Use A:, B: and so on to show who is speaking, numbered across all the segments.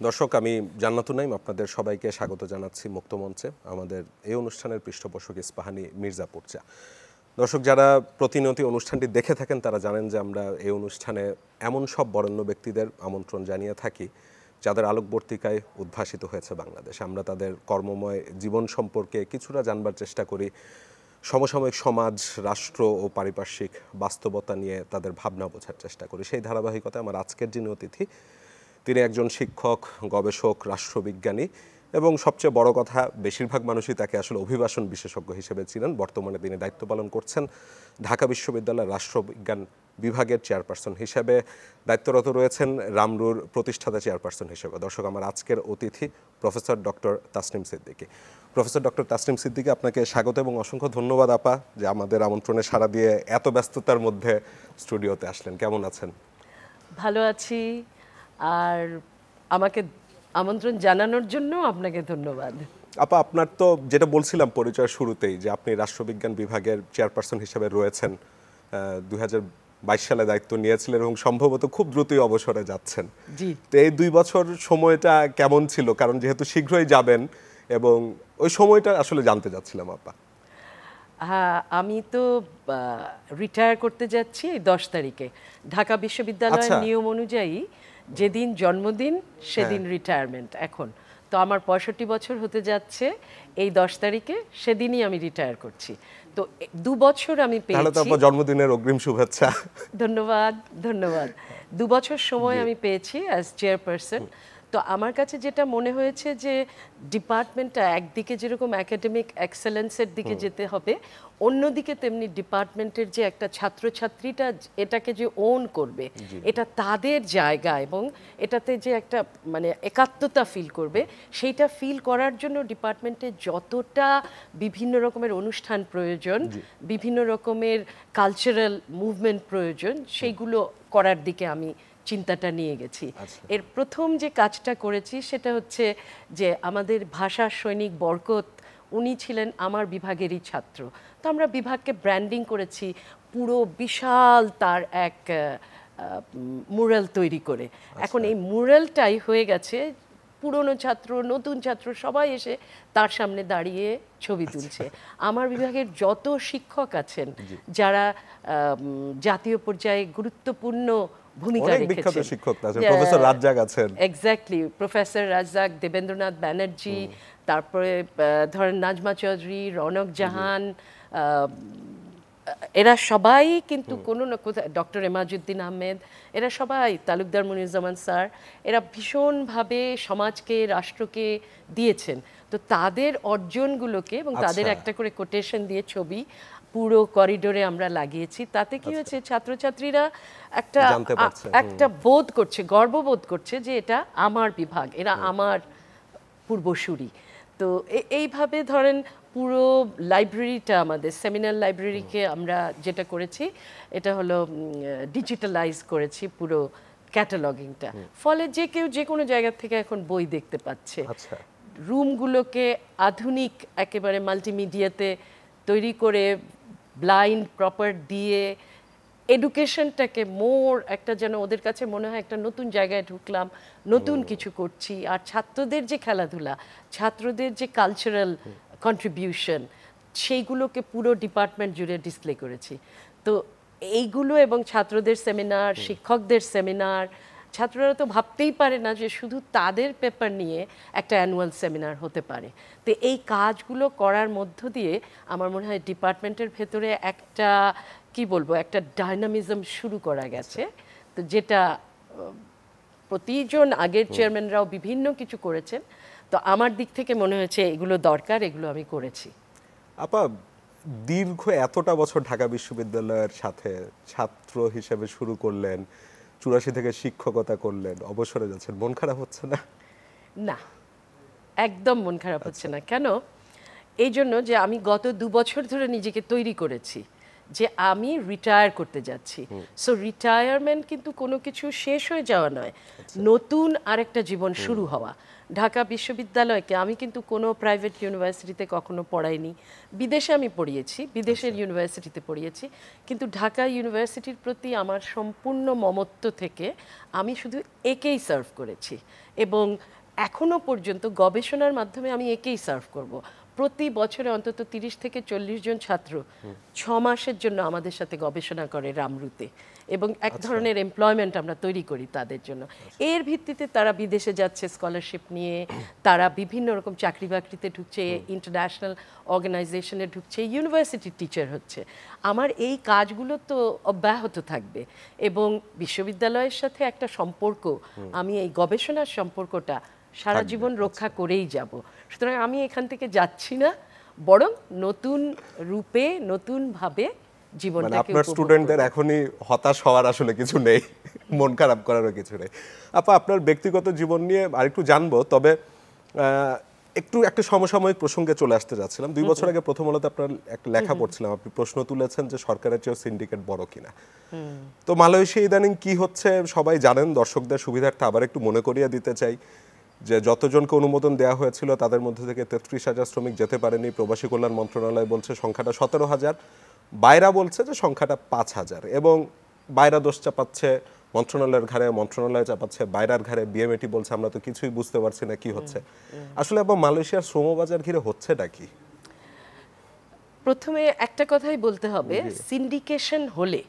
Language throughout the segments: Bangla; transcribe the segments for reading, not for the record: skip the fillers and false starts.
A: দর্শক, আমি জান্নাতুল নাইম আপনাদের সবাইকে স্বাগত জানাচ্ছি মুক্তমঞ্চে। আমাদের এই অনুষ্ঠানের পৃষ্ঠপোষক ইস্পাহানী মির্জাপুর চা। দর্শক, যারা প্রতিনিয়ত অনুষ্ঠানটি দেখে থাকেন তারা জানেন যে আমরা এই অনুষ্ঠানে এমন সব বরেণ্য ব্যক্তিদের আমন্ত্রণ জানিয়ে থাকি যাদের আলোকবর্তিকায় উদ্ভাসিত হয়েছে বাংলাদেশ। আমরা তাদের কর্মময় জীবন সম্পর্কে কিছুটা জানবার চেষ্টা করি, সমসাময়িক সমাজ, রাষ্ট্র ও পারিপার্শ্বিক বাস্তবতা নিয়ে তাদের ভাবনা বোঝার চেষ্টা করি। সেই ধারাবাহিকতায় আমার আজকের যিনি অতিথি, তিনি একজন শিক্ষক, গবেষক, রাষ্ট্রবিজ্ঞানী এবং সবচেয়ে বড় কথা, বেশিরভাগ মানুষই তাকে আসলে অভিবাসন বিশেষজ্ঞ হিসেবে চিনেন। বর্তমানে তিনি দায়িত্ব পালন করছেন ঢাকা বিশ্ববিদ্যালয়ের রাষ্ট্রবিজ্ঞান বিভাগের চেয়ারপারসন হিসেবে, দায়িত্বরত রয়েছেন রামরুর প্রতিষ্ঠাতা চেয়ারপারসন হিসেবে। দর্শক, আমার আজকের অতিথি professor doctor Tasnim Siddiqui. Professor doctor Tasnim Siddiqui, আপনাকে স্বাগত এবং অসংখ্য ধন্যবাদ আপা যে আমাদের আমন্ত্রণে সাড়া দিয়ে এত ব্যস্ততার মধ্যে স্টুডিওতে আসলেন। কেমন আছেন?
B: ভালো আছি, আর আমাকে আমন্ত্রণ জানানোর জন্য আপনাকে ধন্যবাদ।
A: আপা, আপনার তো যেটা বলছিলাম পরিচয় শুরুতেই যে আপনি রাষ্ট্রবিজ্ঞান বিভাগের চেয়ারপারসন হিসেবে রয়েছেন, 2022 সালে দায়িত্ব নিয়েছিলেন এবং সম্ভবত খুব দ্রুতই অবসরে যাচ্ছেন।
B: জি,
A: তো এই 2 বছর সময়টা কেমন ছিল? কারণ যেহেতু শীঘ্রই যাবেন, এবং ওই সময়টা আসলে জানতে চাচ্ছিলাম আপা।
B: হ্যাঁ, আমি তো রিটায়ার করতে যাচ্ছি 10 তারিখে। ঢাকা বিশ্ববিদ্যালয়ের
A: আচ্ছা।
B: নিয়ম অনুযায়ী যেদিন জন্মদিন সেদিন রিটায়ারমেন্ট এখন। তো আমার 65 বছর হতে যাচ্ছে এই 10 তারিখে, সেদিনই আমি রিটায়ার করছি। তো 2 বছর আমি
A: তাহলে তো
B: পেয়েছি।
A: আপা জন্মদিনের অগ্রিম শুভেচ্ছা।
B: ধন্যবাদ, ধন্যবাদ। 2 বছর সময় আমি পেয়েছি অ্যাজ চেয়ারপারসন। তো আমার কাছে যেটা মনে হয়েছে যে ডিপার্টমেন্টটা একদিকে যেরকম একাডেমিক এক্সেলেন্সের দিকে যেতে হবে, অন্যদিকে তেমনি ডিপার্টমেন্টের যে একটা ছাত্রছাত্রীটা এটাকে যে ওন করবে, এটা তাদের জায়গা এবং এটাতে যে একটা মানে একাত্মতা ফিল করবে, সেইটা ফিল করার জন্য ডিপার্টমেন্টে যতটা বিভিন্ন রকমের অনুষ্ঠান প্রয়োজন, বিভিন্ন রকমের কালচারাল মুভমেন্ট প্রয়োজন, সেইগুলো করার দিকে আমি চিন্তাটা নিয়ে গেছি। এর প্রথম যে কাজটা করেছি সেটা হচ্ছে যে আমাদের ভাষা সৈনিক বরকত, উনি ছিলেন আমার বিভাগেরই ছাত্র। তো আমরা বিভাগকে ব্র্যান্ডিং করেছি পুরো বিশাল তার এক মুরাল তৈরি করে। এখন এই মুরালটাই হয়ে গেছে, পুরনো ছাত্র, নতুন ছাত্র সবাই এসে তার সামনে দাঁড়িয়ে ছবি তুলছে। আমার বিভাগের যত শিক্ষক আছেন যারা জাতীয় পর্যায়ে গুরুত্বপূর্ণ ভূমিকা
A: অনেক বিখ্যাত
B: রেখেছেন,
A: শিক্ষক আছেন, প্রফেসর রাজ্জাক আছেন।
B: এক্স্যাক্টলি, প্রফেসর রাজ্জাক, দেবেন্দ্রনাথ ব্যানার্জি, তারপরে ধরেন নাজমা চৌধুরী, রনক জাহান, এরা সবাই কিন্তু কোনো না কোথাও, ডক্টর এমাজউদ্দিন আহমেদ, এরা সবাই, তালুকদার মুনিরুজ্জামান স্যার, এরা ভীষণভাবে সমাজকে, রাষ্ট্রকে দিয়েছেন। তো তাদের অর্জনগুলোকে এবং তাদের একটা করে কোটেশন দিয়ে ছবি পুরো করিডোরে আমরা লাগিয়েছি। তাতে কি হয়েছে, ছাত্রছাত্রীরা একটা
A: জানতে পারছে,
B: একটা বোধ করছে, গর্ববোধ করছে যে এটা আমার বিভাগ, এরা আমার পূর্বসূরি। তো এইভাবে ধরেন পুরো লাইব্রেরিটা, আমাদের সেমিনার লাইব্রেরিকে আমরা যেটা করেছি এটা হলো ডিজিটালাইজ করেছি পুরো ক্যাটালগিংটা। ফলে যে কেউ যে কোনো জায়গা থেকে এখন বই দেখতে পাচ্ছে। রুমগুলোকে আধুনিক একেবারে মাল্টিমিডিয়াতে তৈরি করে, ব্লাইন্ড প্রপার দিয়ে, এডুকেশনটাকে মোর একটা যেন ওদের কাছে মনে হয় একটা নতুন জায়গায় ঢুকলাম, নতুন কিছু করছি। আর ছাত্রদের যে খেলাধুলা, ছাত্রদের যে কালচারাল কন্ট্রিবিউশন, সেইগুলোকে পুরো ডিপার্টমেন্ট জুড়ে ডিসপ্লে করেছি। তো এইগুলো এবং ছাত্রদের সেমিনার, শিক্ষকদের সেমিনার, ছাত্ররা তো ভাবতেই পারে না যে শুধু তাদের পেপার নিয়ে একটা অ্যানুয়াল সেমিনার হতে পারে। তো এই কাজগুলো করার মধ্য দিয়ে আমার মনে হয় ডিপার্টমেন্টের ভেতরে একটা কি বলবো, একটা ডাইনামিজম শুরু করা গেছে। তো যেটা প্রতিজন আগের চেয়ারম্যানরাও বিভিন্ন কিছু করেছেন। তো আমার দিক থেকে মনে হয়েছে এগুলো দরকার, এগুলো আমি করেছি।
A: আপা, দীর্ঘ এতটা বছর ঢাকা বিশ্ববিদ্যালয়ের সাথে ছাত্র হিসেবে শুরু করলেন, 84 থেকে শিক্ষকতা করলেন, অবসরে যাচ্ছেন, মন খারাপ হচ্ছে না?
B: না, একদম মন খারাপ হচ্ছে না। কেন? এই জন্য যে আমি গত 2 বছর ধরে নিজেকে তৈরি করেছি যে আমি রিটায়ার করতে যাচ্ছি। সো রিটায়ারমেন্ট কিন্তু কোনো কিছু শেষ হয়ে যাওয়া নয়, নতুন আরেকটা জীবন শুরু হওয়া। ঢাকা বিশ্ববিদ্যালয়কে আমি কিন্তু কোনো প্রাইভেট ইউনিভার্সিটিতে কখনো পড়াইনি, বিদেশে আমি পড়িয়েছি, বিদেশের ইউনিভার্সিটিতে পড়িয়েছি, কিন্তু ঢাকা ইউনিভার্সিটির প্রতি আমার সম্পূর্ণ মমত্ব থেকে আমি শুধু একেই সার্ভ করেছি এবং এখনো পর্যন্ত গবেষণার মাধ্যমে আমি একেই সার্ভ করব। প্রতি বছরে অন্তত 30 থেকে 40 জন ছাত্র 6 মাসের জন্য আমাদের সাথে গবেষণা করে রামরুতে এবং এক ধরনের এমপ্লয়মেন্ট আমরা তৈরি করি তাদের জন্য। এর ভিত্তিতে তারা বিদেশে যাচ্ছে স্কলারশিপ নিয়ে, তারা বিভিন্ন রকম চাকরি বাকরিতে ঢুকছে, ইন্টারন্যাশনাল অর্গানাইজেশনে ঢুকছে, ইউনিভার্সিটির টিচার হচ্ছে। আমার এই কাজগুলো তো অব্যাহত থাকবে এবং বিশ্ববিদ্যালয়ের সাথে একটা সম্পর্ক, আমি এই গবেষণার সম্পর্কটা সারা জীবন রক্ষা করেই যাব। সুতরাং আমি এখান থেকে যাচ্ছি না, বরং নতুন রূপে নতুনভাবে জীবনটাকে
A: আপনার স্টুডেন্টদের এখনই হতাশ হওয়ার আসলে কিছু নেই, মন খারাপ করারও কিছু নেই। আপা, আপনার ব্যক্তিগত জীবন নিয়ে আরেকটু জানবো, তবে একটু একটা সমসাময়িক প্রসঙ্গে চলে আসতে যাচ্ছিলাম। 2 বছর আগে প্রথম আলোতে আপনার একটা লেখা পড়ছিলাম, আপনি প্রশ্ন তুলেছেন যে সরকারের চেয়েও সিন্ডিকেট বড় কিনা। তো মালয়েশিয়া ইদানিং কি হচ্ছে সবাই জানেন, দর্শকদের সুবিধার্থে আবার একটু মনে করিয়ে দিতে চাই যে যতজনকে অনুমোদন দেওয়া হয়েছিল তাদের মধ্যে থেকে 33,000 শ্রমিক যেতে পারেনি। প্রবাসী কল্যাণ মন্ত্রণালয় বলছে সংখ্যাটা 17,000, বাইরা বলছে যে সংখ্যাটা 5,000, এবং বাইরা দোষ চাপাচ্ছে মন্ত্রণালয়ের ঘাড়ে, মন্ত্রণালয় চাপাচ্ছে বাইরার ঘাড়ে। বিএমএটি বলছে আমরা তো কিছুই বুঝতে পারছি না কি হচ্ছে আসলে। আবার মালয়েশিয়ার শ্রমবাজার ঘিরে হচ্ছেটা কি?
B: প্রথমে একটা কথাই বলতে হবে, সিন্ডিকেশন হলে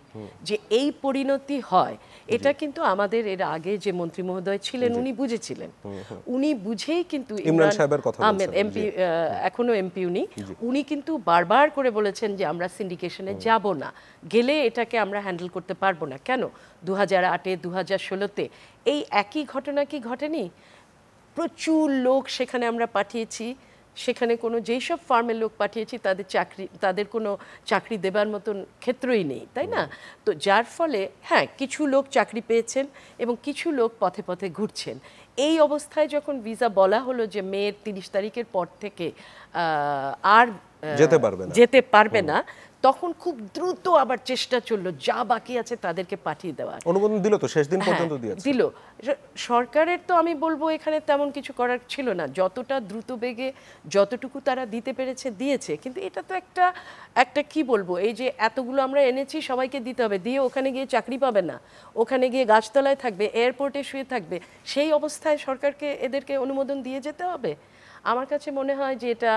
B: যে এই পরিণতি হয়, এটা কিন্তু আমাদের এর আগে যে মন্ত্রী মহোদয় ছিলেন উনি বুঝেছিলেন। উনি বুঝেই কিন্তু
A: ইমরান সাহেবের কথা
B: আহমেদ এমপি, এখনো এমপি উনি কিন্তু বারবার করে বলেছেন যে আমরা সিন্ডিকেশনে যাব না, গেলে এটাকে আমরা হ্যান্ডেল করতে পারবো না। কেন 2008-এ 2016-তে এই একই ঘটনা কি ঘটেনি? প্রচুর লোক সেখানে আমরা পাঠিয়েছি, সেখানে কোনো যেই সব ফার্মের লোক পাঠিয়েছি তাদের কোনো চাকরি দেবার মতন ক্ষেত্রই নেই, তাই না? তো যার ফলে হ্যাঁ, কিছু লোক চাকরি পেয়েছেন এবং কিছু লোক পথে পথে ঘুরছেন। এই অবস্থায় যখন ভিসা বলা হলো যে মের 30 তারিখের পর থেকে আর যেতে পারবে না, তখন খুব দ্রুত আবার চেষ্টা চললো যা বাকি আছে তাদেরকে পাঠিয়ে দেওয়ার।
A: অনুমোদন দিল তো, শেষ দিন পর্যন্ত
B: দিল। সরকারের তো আমি বলবো এখানে তেমন কিছু করার ছিল না, যতটা দ্রুত বেগে যতটুকু তারা দিতে পেরেছে দিয়েছে। কিন্তু এটা তো একটা কি বলবো, এই যে এতগুলো আমরা এনেছি সবাইকে দিতে হবে, দিয়ে ওখানে গিয়ে চাকরি পাবে না, ওখানে গিয়ে গাছতলায় থাকবে, এয়ারপোর্টে শুয়ে থাকবে, সেই অবস্থায় সরকারকে এদেরকে অনুমোদন দিয়ে যেতে হবে। আমার কাছে মনে হয় যে এটা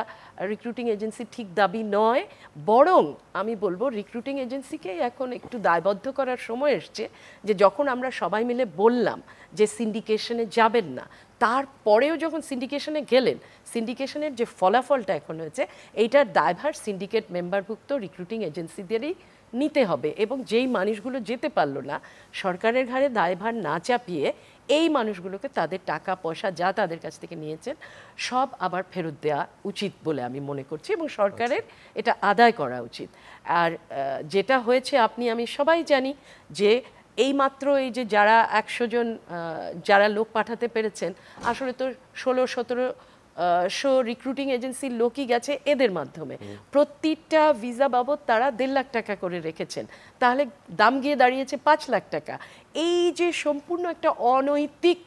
B: রিক্রুটিং এজেন্সির ঠিক দাবি নয়, বরং আমি বলবো রিক্রুটিং এজেন্সিকে এখন একটু দায়বদ্ধ করার সময় এসছে যে যখন আমরা সবাই মিলে বললাম যে সিন্ডিকেশনে যাবেন না, তারপরেও যখন সিন্ডিকেশনে গেলেন, সিন্ডিকেশনের যে ফলাফলটা এখন হয়েছে, এইটার দায়ভার সিন্ডিকেট মেম্বারভুক্ত রিক্রুটিং এজেন্সিদেরই নিতে হবে। এবং যেই মানুষগুলো যেতে পারলো না, সরকারের ঘাড়ে দায়ভার না চাপিয়ে এই মানুষগুলোকে তাদের টাকা পয়সা যা তাদের কাছ থেকে নিয়েছেন সব আবার ফেরত দেওয়া উচিত বলে আমি মনে করছি, এবং সরকারের এটা আদায় করা উচিত। আর যেটা হয়েছে আপনি আমি সবাই জানি যে এইমাত্র এই যে যারা 100 জন যারা লোক পাঠাতে পেরেছেন, আসলে তো 16-17 রিক্রুটিং এজেন্সির লোকই গেছে এদের মাধ্যমে। প্রতিটা ভিসা বাবদ তারা 1.5 লাখ টাকা করে রেখেছেন, তাহলে দাম গিয়ে দাঁড়িয়েছে 5 লাখ টাকা। এই যে সম্পূর্ণ একটা অনৈতিক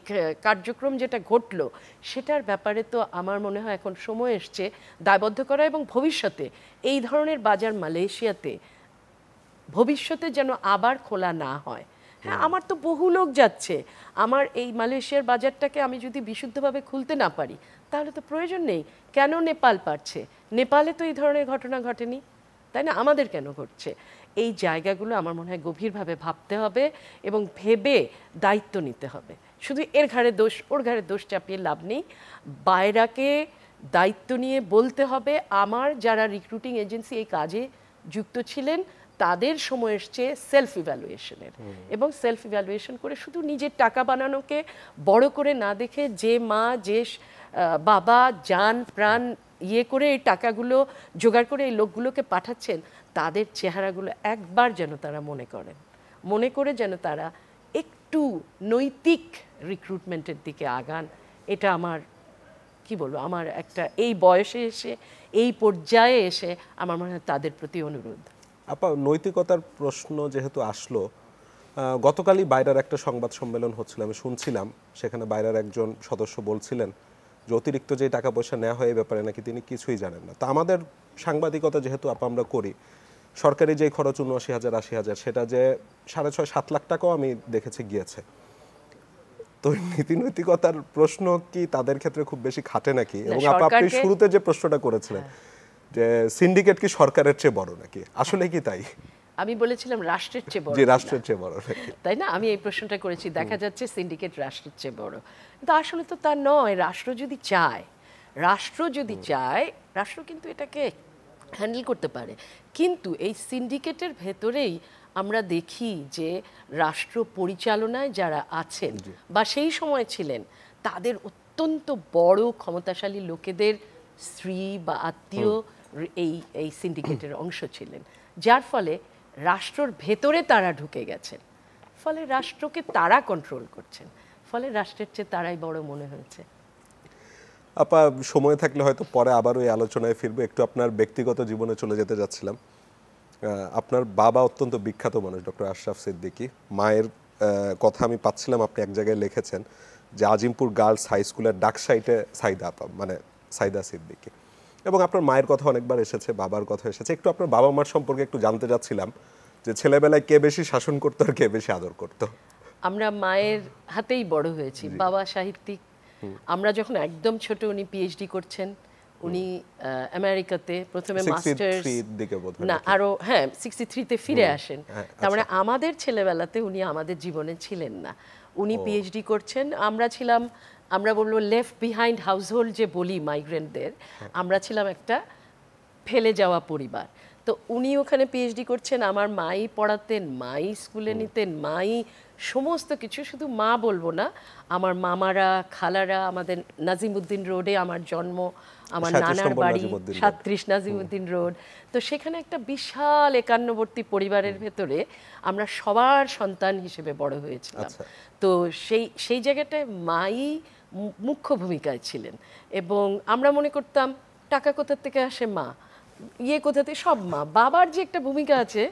B: কার্যক্রম যেটা ঘটলো, সেটার ব্যাপারে তো আমার মনে হয় এখন সময় এসছে দায়বদ্ধ করা, এবং ভবিষ্যতে এই ধরনের বাজার মালয়েশিয়াতে ভবিষ্যতে যেন আবার খোলা না হয়। হ্যাঁ, আমার তো বহু লোক যাচ্ছে, আমার এই মালয়েশিয়ার বাজারটাকে আমি যদি বিশুদ্ধভাবে খুলতে না পারি তাহলে তো প্রয়োজন নেই। কেন নেপাল পারছে? নেপালে তো এই ধরনের ঘটনা ঘটেনি, তাই না? আমাদের কেন ঘটছে? এই জায়গাগুলো আমার মনে হয় গভীরভাবে ভাবতে হবে এবং ভেবে দায়িত্ব নিতে হবে। শুধু এর ঘাড়ে দোষ ওর ঘাড়ে দোষ চাপিয়ে লাভ নেই। বাইরাকে দায়িত্ব নিয়ে বলতে হবে আমার যারা রিক্রুটিং এজেন্সি এই কাজে যুক্ত ছিলেন তাদের সময় এসছে সেলফ ইভ্যালুয়েশনের, এবং সেলফ ইভ্যালুয়েশন করে শুধু নিজের টাকা বানানোকে বড় করে না দেখে যে মা যে বাবা জান প্রাণ ইয়ে করে এই টাকাগুলো জোগাড় করে এই লোকগুলোকে পাঠাচ্ছেন, তাদের চেহারাগুলো একবার যেন তারা মনে করে যেন তারা একটু নৈতিক রিক্রুটমেন্টের দিকে আগান। এটা আমার কি বলবো, আমার একটা এই বয়সে এসে এই পর্যায়ে এসে আমার মনে হয় তাদের প্রতি অনুরোধ।
A: আপা নৈতিকতার প্রশ্ন যেহেতু আসলো, গতকালই বাইরের একটা সংবাদ সম্মেলন হচ্ছিল, আমি শুনছিলাম সেখানে বাইরের একজন সদস্য বলছিলেন যে অতিরিক্ত যে টাকা পয়সা নেওয়া হয় এই ব্যাপারে নাকি তিনি কিছুই জানেন না। তো আমাদের সাংবাদিকতা যেহেতু আপা আমরা করি, সরকারি যে খরচ ৭৯,০০০ ৮০,০০০ সেটা যে ৬.৫ ৭ লাখ টাকাও আমি দেখেছি গিয়েছে। তো নীতি নৈতিকতার প্রশ্ন কি তাদের ক্ষেত্রে খুব বেশি খাটে নাকি? এবং আপনি শুরুতে যে প্রশ্নটা করেছিলেন যে সিন্ডিকেট কি সরকারের চেয়ে বড় নাকি, আসলে কি তাই?
B: আমি বলেছিলাম রাষ্ট্রের চেয়ে বড়,
A: যে রাষ্ট্রের চেয়ে বড় নাকি,
B: তাই না? আমি এই প্রশ্নটা করেছি, দেখা যাচ্ছে সিন্ডিকেট রাষ্ট্রের চেয়ে বড়, কিন্তু আসলে তো তা নয়। রাষ্ট্র যদি চায়, রাষ্ট্র কিন্তু এটাকে হ্যান্ডেল করতে পারে। কিন্তু এই সিন্ডিকেটের ভেতরেই আমরা দেখি যে রাষ্ট্র পরিচালনায় যারা আছেন বা সেই সময় ছিলেন, তাদের অত্যন্ত বড় ক্ষমতাশালী লোকেদের স্ত্রী বা আত্মীয় এই সিন্ডিকেটের অংশ ছিলেন, যার ফলে রাষ্ট্রর ভেতরে তারা ঢুকে গেছেন, ফলে রাষ্ট্রকে তারা কন্ট্রোল করছেন, ফলে রাষ্ট্রের চেয়ে তারাই বড় মনে হয়েছে।
A: আপা সময় থাকলে হয়তো পরে আবারও এই আলোচনায় ফিরবো। একটু আপনার ব্যক্তিগত জীবনে চলে যেতে যাচ্ছিলাম। আপনার বাবা অত্যন্ত বিখ্যাত মানুষ, ডক্টর আশরাফ সিদ্দিকী। মায়ের কথা আমি পাচ্ছিলাম, আপনি এক জায়গায় লিখেছেন যে আজিমপুর গার্লস হাই স্কুলের ডাক সাইটে সাইদা আপা, মানে সাইদা সিদ্দিকী। এবং আপনার মায়ের কথা অনেকবার এসেছে, বাবার কথা এসেছে। একটু আপনার বাবা মার সম্পর্কে একটু জানতে চাচ্ছিলাম যে ছেলেবেলায় কে বেশি শাসন করতো আর কে বেশি আদর করতো?
B: আমরা মায়ের হাতেই বড় হয়েছি। বাবা সাহিত্যিক। আমরা যখন একদম ছোট, উনি পিএইচডি করছেন, উনি আমেরিকাতে প্রথমে মাস্টার্স, না আরো, হ্যাঁ 63-তে ফিরে আসেন। তার মানে আমাদের ছেলেবেলাতে উনি আমাদের জীবনে ছিলেন না। উনি পিএইচডি করছেন, আমরা ছিলাম, আমরা বলবো লেফট বিহাইন্ড হাউসহোল্ড যে বলি মাইগ্রেন্টদের, আমরা ছিলাম একটা ফেলে যাওয়া পরিবার। তো উনি ওখানে পিএইচডি করছেন, আমার মাই পড়াতেন, মাই স্কুলে নিতেন, মাই সমস্ত কিছু। শুধু মা বলবো না, আমার মামারা, খালারা, আমাদের নাজিমউদ্দিন রোডে আমার জন্ম, আমার নানার বাড়ি 37 নাজিমউদ্দিন রোড। তো সেখানে একটা বিশাল একান্নবর্তী পরিবারের ভেতরে আমরা সবার সন্তান হিসেবে বড় হয়েছিলাম। তো সেই জায়গাটায় মাই মুখ্য ভূমিকায় ছিলেন। এবং আমরা মনে করতাম টাকা কোথা থেকে আসে, মা কোথাতে, সব মা। বাবার যে একটা ভূমিকা আছে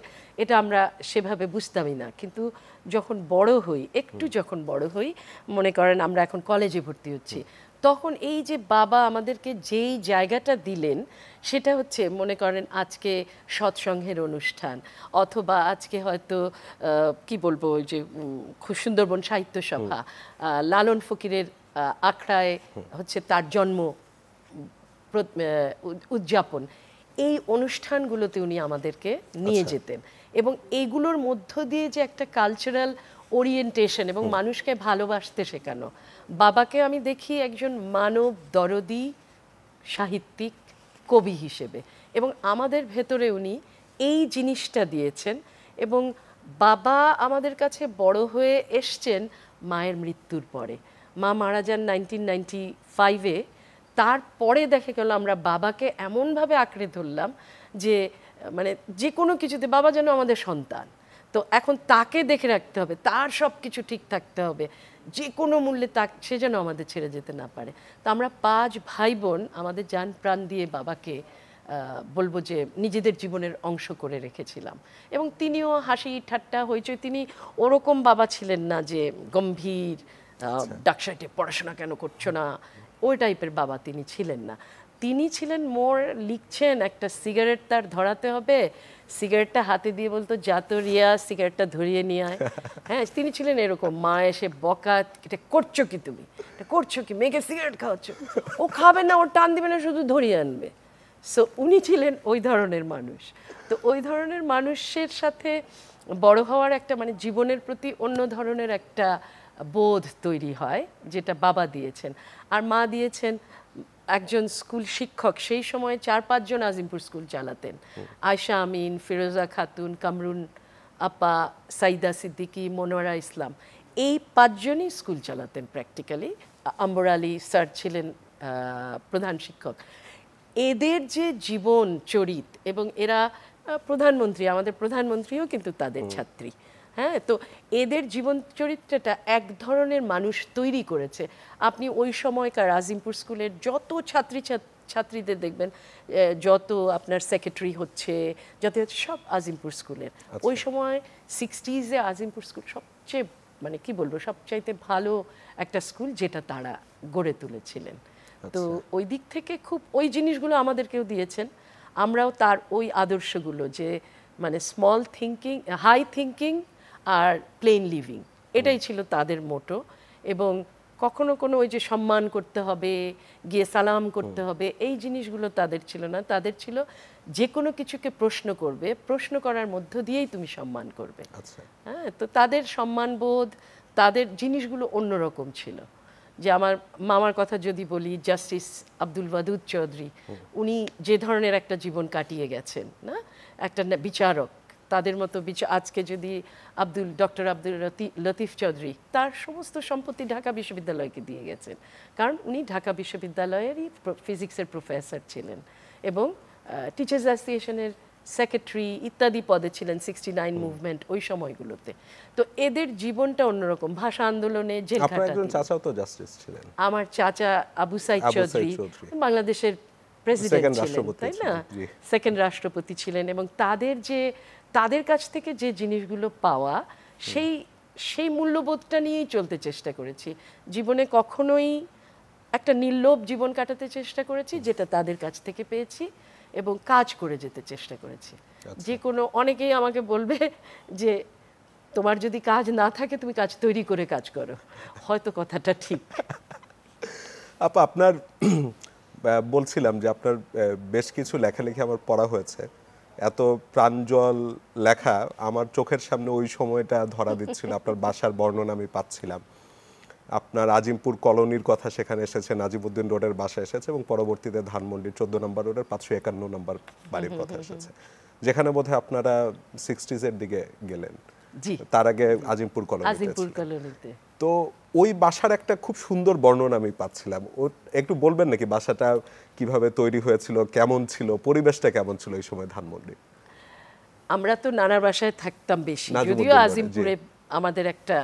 B: এটা আমরা সেভাবে বুঝতামই না। কিন্তু যখন বড় হই, যখন বড় হই, মনে করেন আমরা এখন কলেজে ভর্তি হচ্ছি, তখন এই যে বাবা আমাদেরকে যেই জায়গাটা দিলেন, সেটা হচ্ছে মনে করেন আজকে সৎসঙ্গের অনুষ্ঠান, অথবা আজকে হয়তো কি বলবো, ওই যে সুন্দরবন সাহিত্য সভা, লালন ফকিরের আখড়ায় হচ্ছে তার জন্ম উদযাপন, এই অনুষ্ঠানগুলোতে উনি আমাদেরকে নিয়ে যেতেন। এবং এইগুলোর মধ্য দিয়ে যে একটা কালচারাল ওরিয়েন্টেশন এবং মানুষকে ভালোবাসতে শেখানো, বাবাকে আমি দেখি একজন মানব দরদি সাহিত্যিক কবি হিসেবে, এবং আমাদের ভেতরে উনি এই জিনিসটা দিয়েছেন। এবং বাবা আমাদের কাছে বড় হয়ে এসছেন মায়ের মৃত্যুর পরে। মা মারা যান 1995-এ। তারপরে দেখা গেল আমরা বাবাকে এমনভাবে আঁকড়ে ধরলাম যে মানে যে কোনো কিছুতে বাবা যেন আমাদের সন্তান। তো এখন তাকে দেখে রাখতে হবে, তার সব কিছু ঠিক থাকতে হবে, যে কোনো মূল্যে সে যেন আমাদের ছেড়ে যেতে না পারে। তো আমরা 5 ভাই বোন আমাদের জান প্রাণ দিয়ে বাবাকে বলবো যে নিজেদের জীবনের অংশ করে রেখেছিলাম। এবং তিনিও হাসি ঠাট্টা হইচই, তিনি ওরকম বাবা ছিলেন না যে গম্ভীর ডাকসাইটে পড়াশোনা কেন করছো না, ওই টাইপের বাবা তিনি ছিলেন না। তিনি ছিলেন মোর, লিখছেন একটা সিগারেট তার ধরাতে হবে, সিগারেটটা হাতে দিয়ে বলতো যা তো রিয়া সিগারেটটা ধরিয়ে নিয়ে আয়। হ্যাঁ, তিনি ছিলেন এরকম। মা এসে বকা, এটা করছো কি তুমি, এটা করছো কি, মেয়েকে সিগারেট খাওয়াচ্ছ, ও খাবে না, ওর টান দিবে না, শুধু ধরিয়ে আনবে। সো উনি ছিলেন ওই ধরনের মানুষ। তো ওই ধরনের মানুষের সাথে বড় হওয়ার একটা মানে জীবনের প্রতি অন্য ধরনের একটা বোধ তৈরি হয়, যেটা বাবা দিয়েছেন। আর মা দিয়েছেন একজন স্কুল শিক্ষক, সেই সময় 4-5 জন আজিমপুর স্কুল চালাতেন। আয়শা আমিন, ফিরোজা খাতুন, কামরুন আপা, সাইদা সিদ্দিকী, মনোয়ারা ইসলাম, এই 5 জনই স্কুল চালাতেন প্র্যাকটিক্যালি। আম্বর আলী স্যার ছিলেন প্রধান শিক্ষক। এদের যে জীবন চরিত, এবং এরা প্রধানমন্ত্রী, আমাদের প্রধানমন্ত্রীও কিন্তু তাদের ছাত্রী। হ্যাঁ, তো এদের জীবন চরিত্রটা এক ধরনের মানুষ তৈরি করেছে। আপনি ওই সময়কার আজিমপুর স্কুলের যত ছাত্রীদের দেখবেন যত আপনার সেক্রেটারি হচ্ছে যত হচ্ছে সব আজিমপুর স্কুলের। ওই সময় 60s-এ আজিমপুর স্কুল সবচেয়ে মানে কি বলবো সবচাইতে ভালো একটা স্কুল যেটা তারা গড়ে তুলেছিলেন। তো ওই দিক থেকে খুব ওই জিনিসগুলো আমাদেরকেও দিয়েছেন, আমরাও তার ওই আদর্শগুলো যে মানে স্মল থিঙ্কিং, হাই থিঙ্কিং আর প্লেন লিভিং, এটাই ছিল তাদের মোটো। এবং কখনো কোনো ওই যে সম্মান করতে হবে, গিয়ে সালাম করতে হবে, এই জিনিসগুলো তাদের ছিল না। তাদের ছিল যে কোনো কিছুকে প্রশ্ন করবে, প্রশ্ন করার মধ্য দিয়েই তুমি সম্মান করবে। হ্যাঁ, তো তাদের সম্মানবোধ, তাদের জিনিসগুলো অন্যরকম ছিল। যে আমার মামার কথা যদি বলি, জাস্টিস আব্দুল ওয়াদুদ চৌধুরী, উনি যে ধরনের একটা জীবন কাটিয়ে গেছেন, না একটা বিচারক, তাদের মতো আজকে যদি ডক্টর আব্দুল লতিফ চৌধুরী, তার সমস্ত সম্পত্তি ঢাকা বিশ্ববিদ্যালয়কে দিয়ে গেছেন, কারণ উনি ঢাকা বিশ্ববিদ্যালয়েরই ফিজিক্সের প্রফেসর ছিলেন এবং টিচার্স অ্যাসোসিয়েশনের সেক্রেটারি ইত্যাদি পদে ছিলেন 69 মুভমেন্ট ওই সময়গুলোতে। তো এদের জীবনটা অন্যরকম। ভাষা আন্দোলনে আমার চাচা আবু সাইদ চৌধুরী বাংলাদেশের প্রেসিডেন্ট ছিলেন, তাই না, সেকেন্ড রাষ্ট্রপতি ছিলেন। এবং তাদের কাছ থেকে যে জিনিসগুলো পাওয়া, সেই মূল্যবোধটা নিয়েই চলতে চেষ্টা করেছি জীবনে। কখনোই একটা নির্লোভ জীবন কাটাতে চেষ্টা করেছি যেটা তাদের কাছ থেকে পেয়েছি, এবং কাজ করে যেতে চেষ্টা করেছি। যে কোনো, অনেকেই আমাকে বলবে যে তোমার যদি কাজ না থাকে তুমি কাজ তৈরি করে কাজ করো, হয়তো কথাটা ঠিক।
A: আপা, আপনার বলছিলাম যে আপনার বেশ কিছু লেখালেখি আমার পড়া হয়েছে, এত প্রাঞ্জল লেখা আমার চোখের সামনে ওই সময়টা ধরা দিচ্ছিল। আপনার বাসার বর্ণনা আমি পাচ্ছিলাম, আপনার আজিমপুর কলোনির কথা সেখানে এসেছে, নাজিমউদ্দিন রোডের বাসা এসেছে, এবং পরবর্তীতে ধানমন্ডির 14 নম্বর রোডের 551 নম্বর বাড়ির কথা এসেছে, যেখানে বোধহয় আপনারা 60s-এর দিকে গেলেন। তার আগে আজিমপুর কলোনিতে। তো ওই বাসার একটা খুব সুন্দর বর্ণনা আমি পাচ্ছিলাম, একটু বলবেন নাকি বাসাটা কিভাবে তৈরি হয়েছিল, কেমন ছিল, পরিবেশটা কেমন ছিল এই সময় ধানমন্ডি?
B: আমরা তো নানার বাসায় থাকতাম বেশি, যদিও আজিমপুরে আমাদের একটা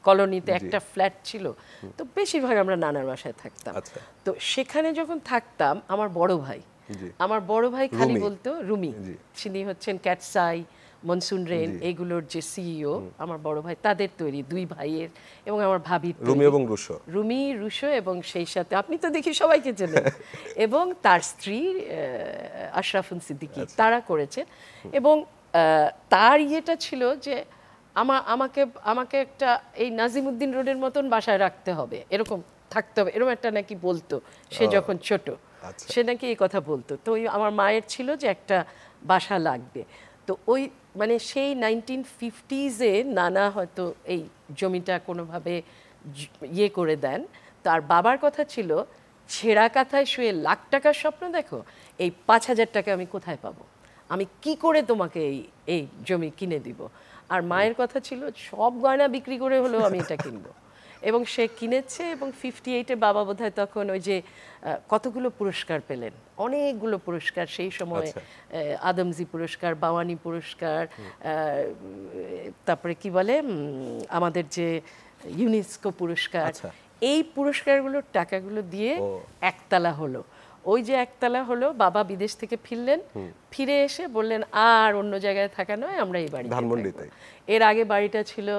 B: কলোনিতে একটা ফ্ল্যাট ছিল, তো বেশিরভাগ আমরা নানার বাসায় থাকতাম। তো সেখানে যখন থাকতাম, আমার বড় ভাই খালি বলতো, রুমি, তিনি হচ্ছেন ক্যাটসাই, মনসুন রেন, এগুলোর যে সিইও, আমার বড় ভাই, তাদের তৈরি, দুই ভাইয়ের এবং আমার ভাবির, রুমি রুশো, এবং সেই সাথে আপনি তো দেখি সবাইকে চেনেন, এবং তার স্ত্রী আশরাফুন সিদ্দিকী, তারা করেছেন। এবং তার ইয়েটা ছিল যে আমাকে একটা এই নাজিমউদ্দিন রোডের মতন বাসায় রাখতে হবে, এরকম থাকতে হবে, এরকম একটা নাকি বলতো সে যখন ছোট, সে নাকি এই কথা বলতো। তো আমার মায়ের ছিল যে একটা বাসা লাগবে। তো ওই মানে সেই 1950s-এ নানা হয়তো এই জমিটা কোনোভাবে ইয়ে করে দেন। তার বাবার কথা ছিল, ছেঁড়া কাঁথায় শুয়ে লাখ টাকার স্বপ্ন দেখো, এই 5,000 টাকা আমি কোথায় পাবো, আমি কি করে তোমাকে এই জমি কিনে দিব। আর মায়ের কথা ছিল, সব গয়না বিক্রি করে হলেও আমি এটা কিনবো। এবং সে কিনেছে। এবং 58-এ বাবা বোধহয় তখন ওই যে কতগুলো পুরস্কার পেলেন, অনেকগুলো পুরস্কার সেই সময়, আদমজি পুরস্কার, বাওয়ানি পুরস্কার, তারপরে কি বলে আমাদের যে ইউনেস্কো পুরস্কার, এই পুরস্কারগুলোর টাকাগুলো দিয়ে একতলা হলো। ওই যে একতলা হলো, বাবা বিদেশ থেকে ফিরলেন, ফিরে এসে বললেন আর অন্য জায়গায় থাকা নয়, আমরা এই বাড়িতে থাকবো। এর আগে বাড়িটা ছিল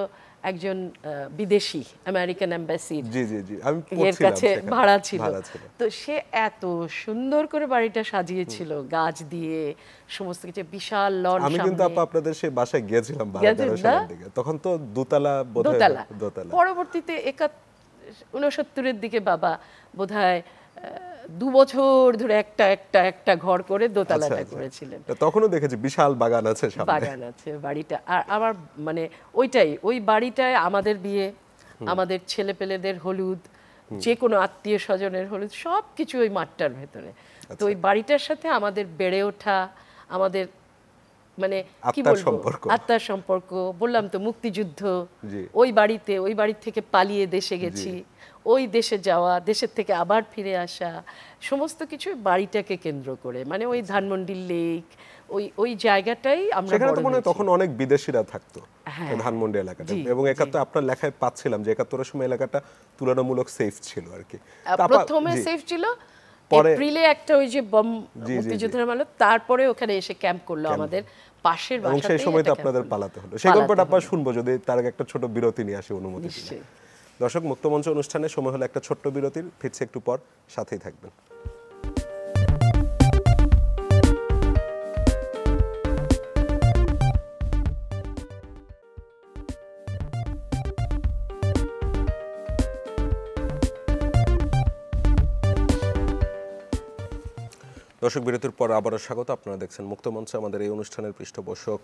B: একজন বিদেশি আমেরিকান এম্বাসির এর কাছে ভাড়া ছিল। তো সে এত সুন্দর করে বাড়িটা সাজিয়েছিল, গাছ দিয়ে সমস্ত কিছু, বিশাল লন।
A: আমি কিন্তু আপনাদের সেই বাসায় গিয়েছিলাম তখন তো দোতলা।
B: পরবর্তীতে 69-এর দিকে বাবা বোধহয় 2 বছর ধরে একটা ঘর করে দোতলাটা করেছিলেন।
A: তখনও দেখেছি বিশাল বাগান আছে,
B: বাগান আছে বাড়িটা। আর আমার মানে ওই বাড়িটায় আমাদের বিয়ে, আমাদের ছেলেপেলেদের হলুদ, যে কোনো আত্মীয় স্বজনের হলুদ, সব কিছু ওই মাঠটার ভেতরে। তো ওই বাড়িটার সাথে আমাদের বেড়ে ওঠা, আমাদের মানে কি বলবো, আত্মার সম্পর্ক। বললাম তো মুক্তিযুদ্ধ, ওই বাড়ি থেকে পালিয়ে দেশে গেছি, ওই দেশে যাওয়া, দেশের থেকে আবার ফিরে আসা, সমস্ত কিছু বাড়িটাকে কেন্দ্র করে। মানে ওই ধানমন্ডি লেক, ওই জায়গাটাই আমরা।
A: সেখানে তো মনে হয় তখন অনেক বিদেশিরা থাকতো ধানমন্ডি এলাকাতে, এবং 71 আপনার লেখায় পাচ্ছিলাম যে 71-এর সময় এলাকাটা তুলনামূলক সেফ ছিল আর কি।
B: প্রথমে সেফ ছিল,
A: পরে
B: এপ্রিলে একটা ওই যে বম
A: জি, জি,
B: মুক্তিযোদ্ধারা মারলো, তারপরে ওখানে এসে ক্যাম্প করলো আমাদের পাশের
A: এবং
B: বাসাতেই
A: সেই সময় তো
B: একটা
A: আপনাদের
B: ক্যাম্প করলো।
A: পালাতে হলো। সেই গল্পটা আপনার শুনবো যদি তার আগে একটা ছোট বিরতি নিয়ে আসি অনুমতি দিলে।
B: নিশ্চয়ই।
A: দর্শক, মুক্তমঞ্চ অনুষ্ঠানে সময় হলো একটা ছোট্ট বিরতির, ফিরছে একটু পর, সাথেই থাকবেন। দর্শক, বিরতির পর আবারও স্বাগত। আপনারা দেখছেন মুক্তমঞ্চ। আমাদের এই অনুষ্ঠানের পৃষ্ঠপোষক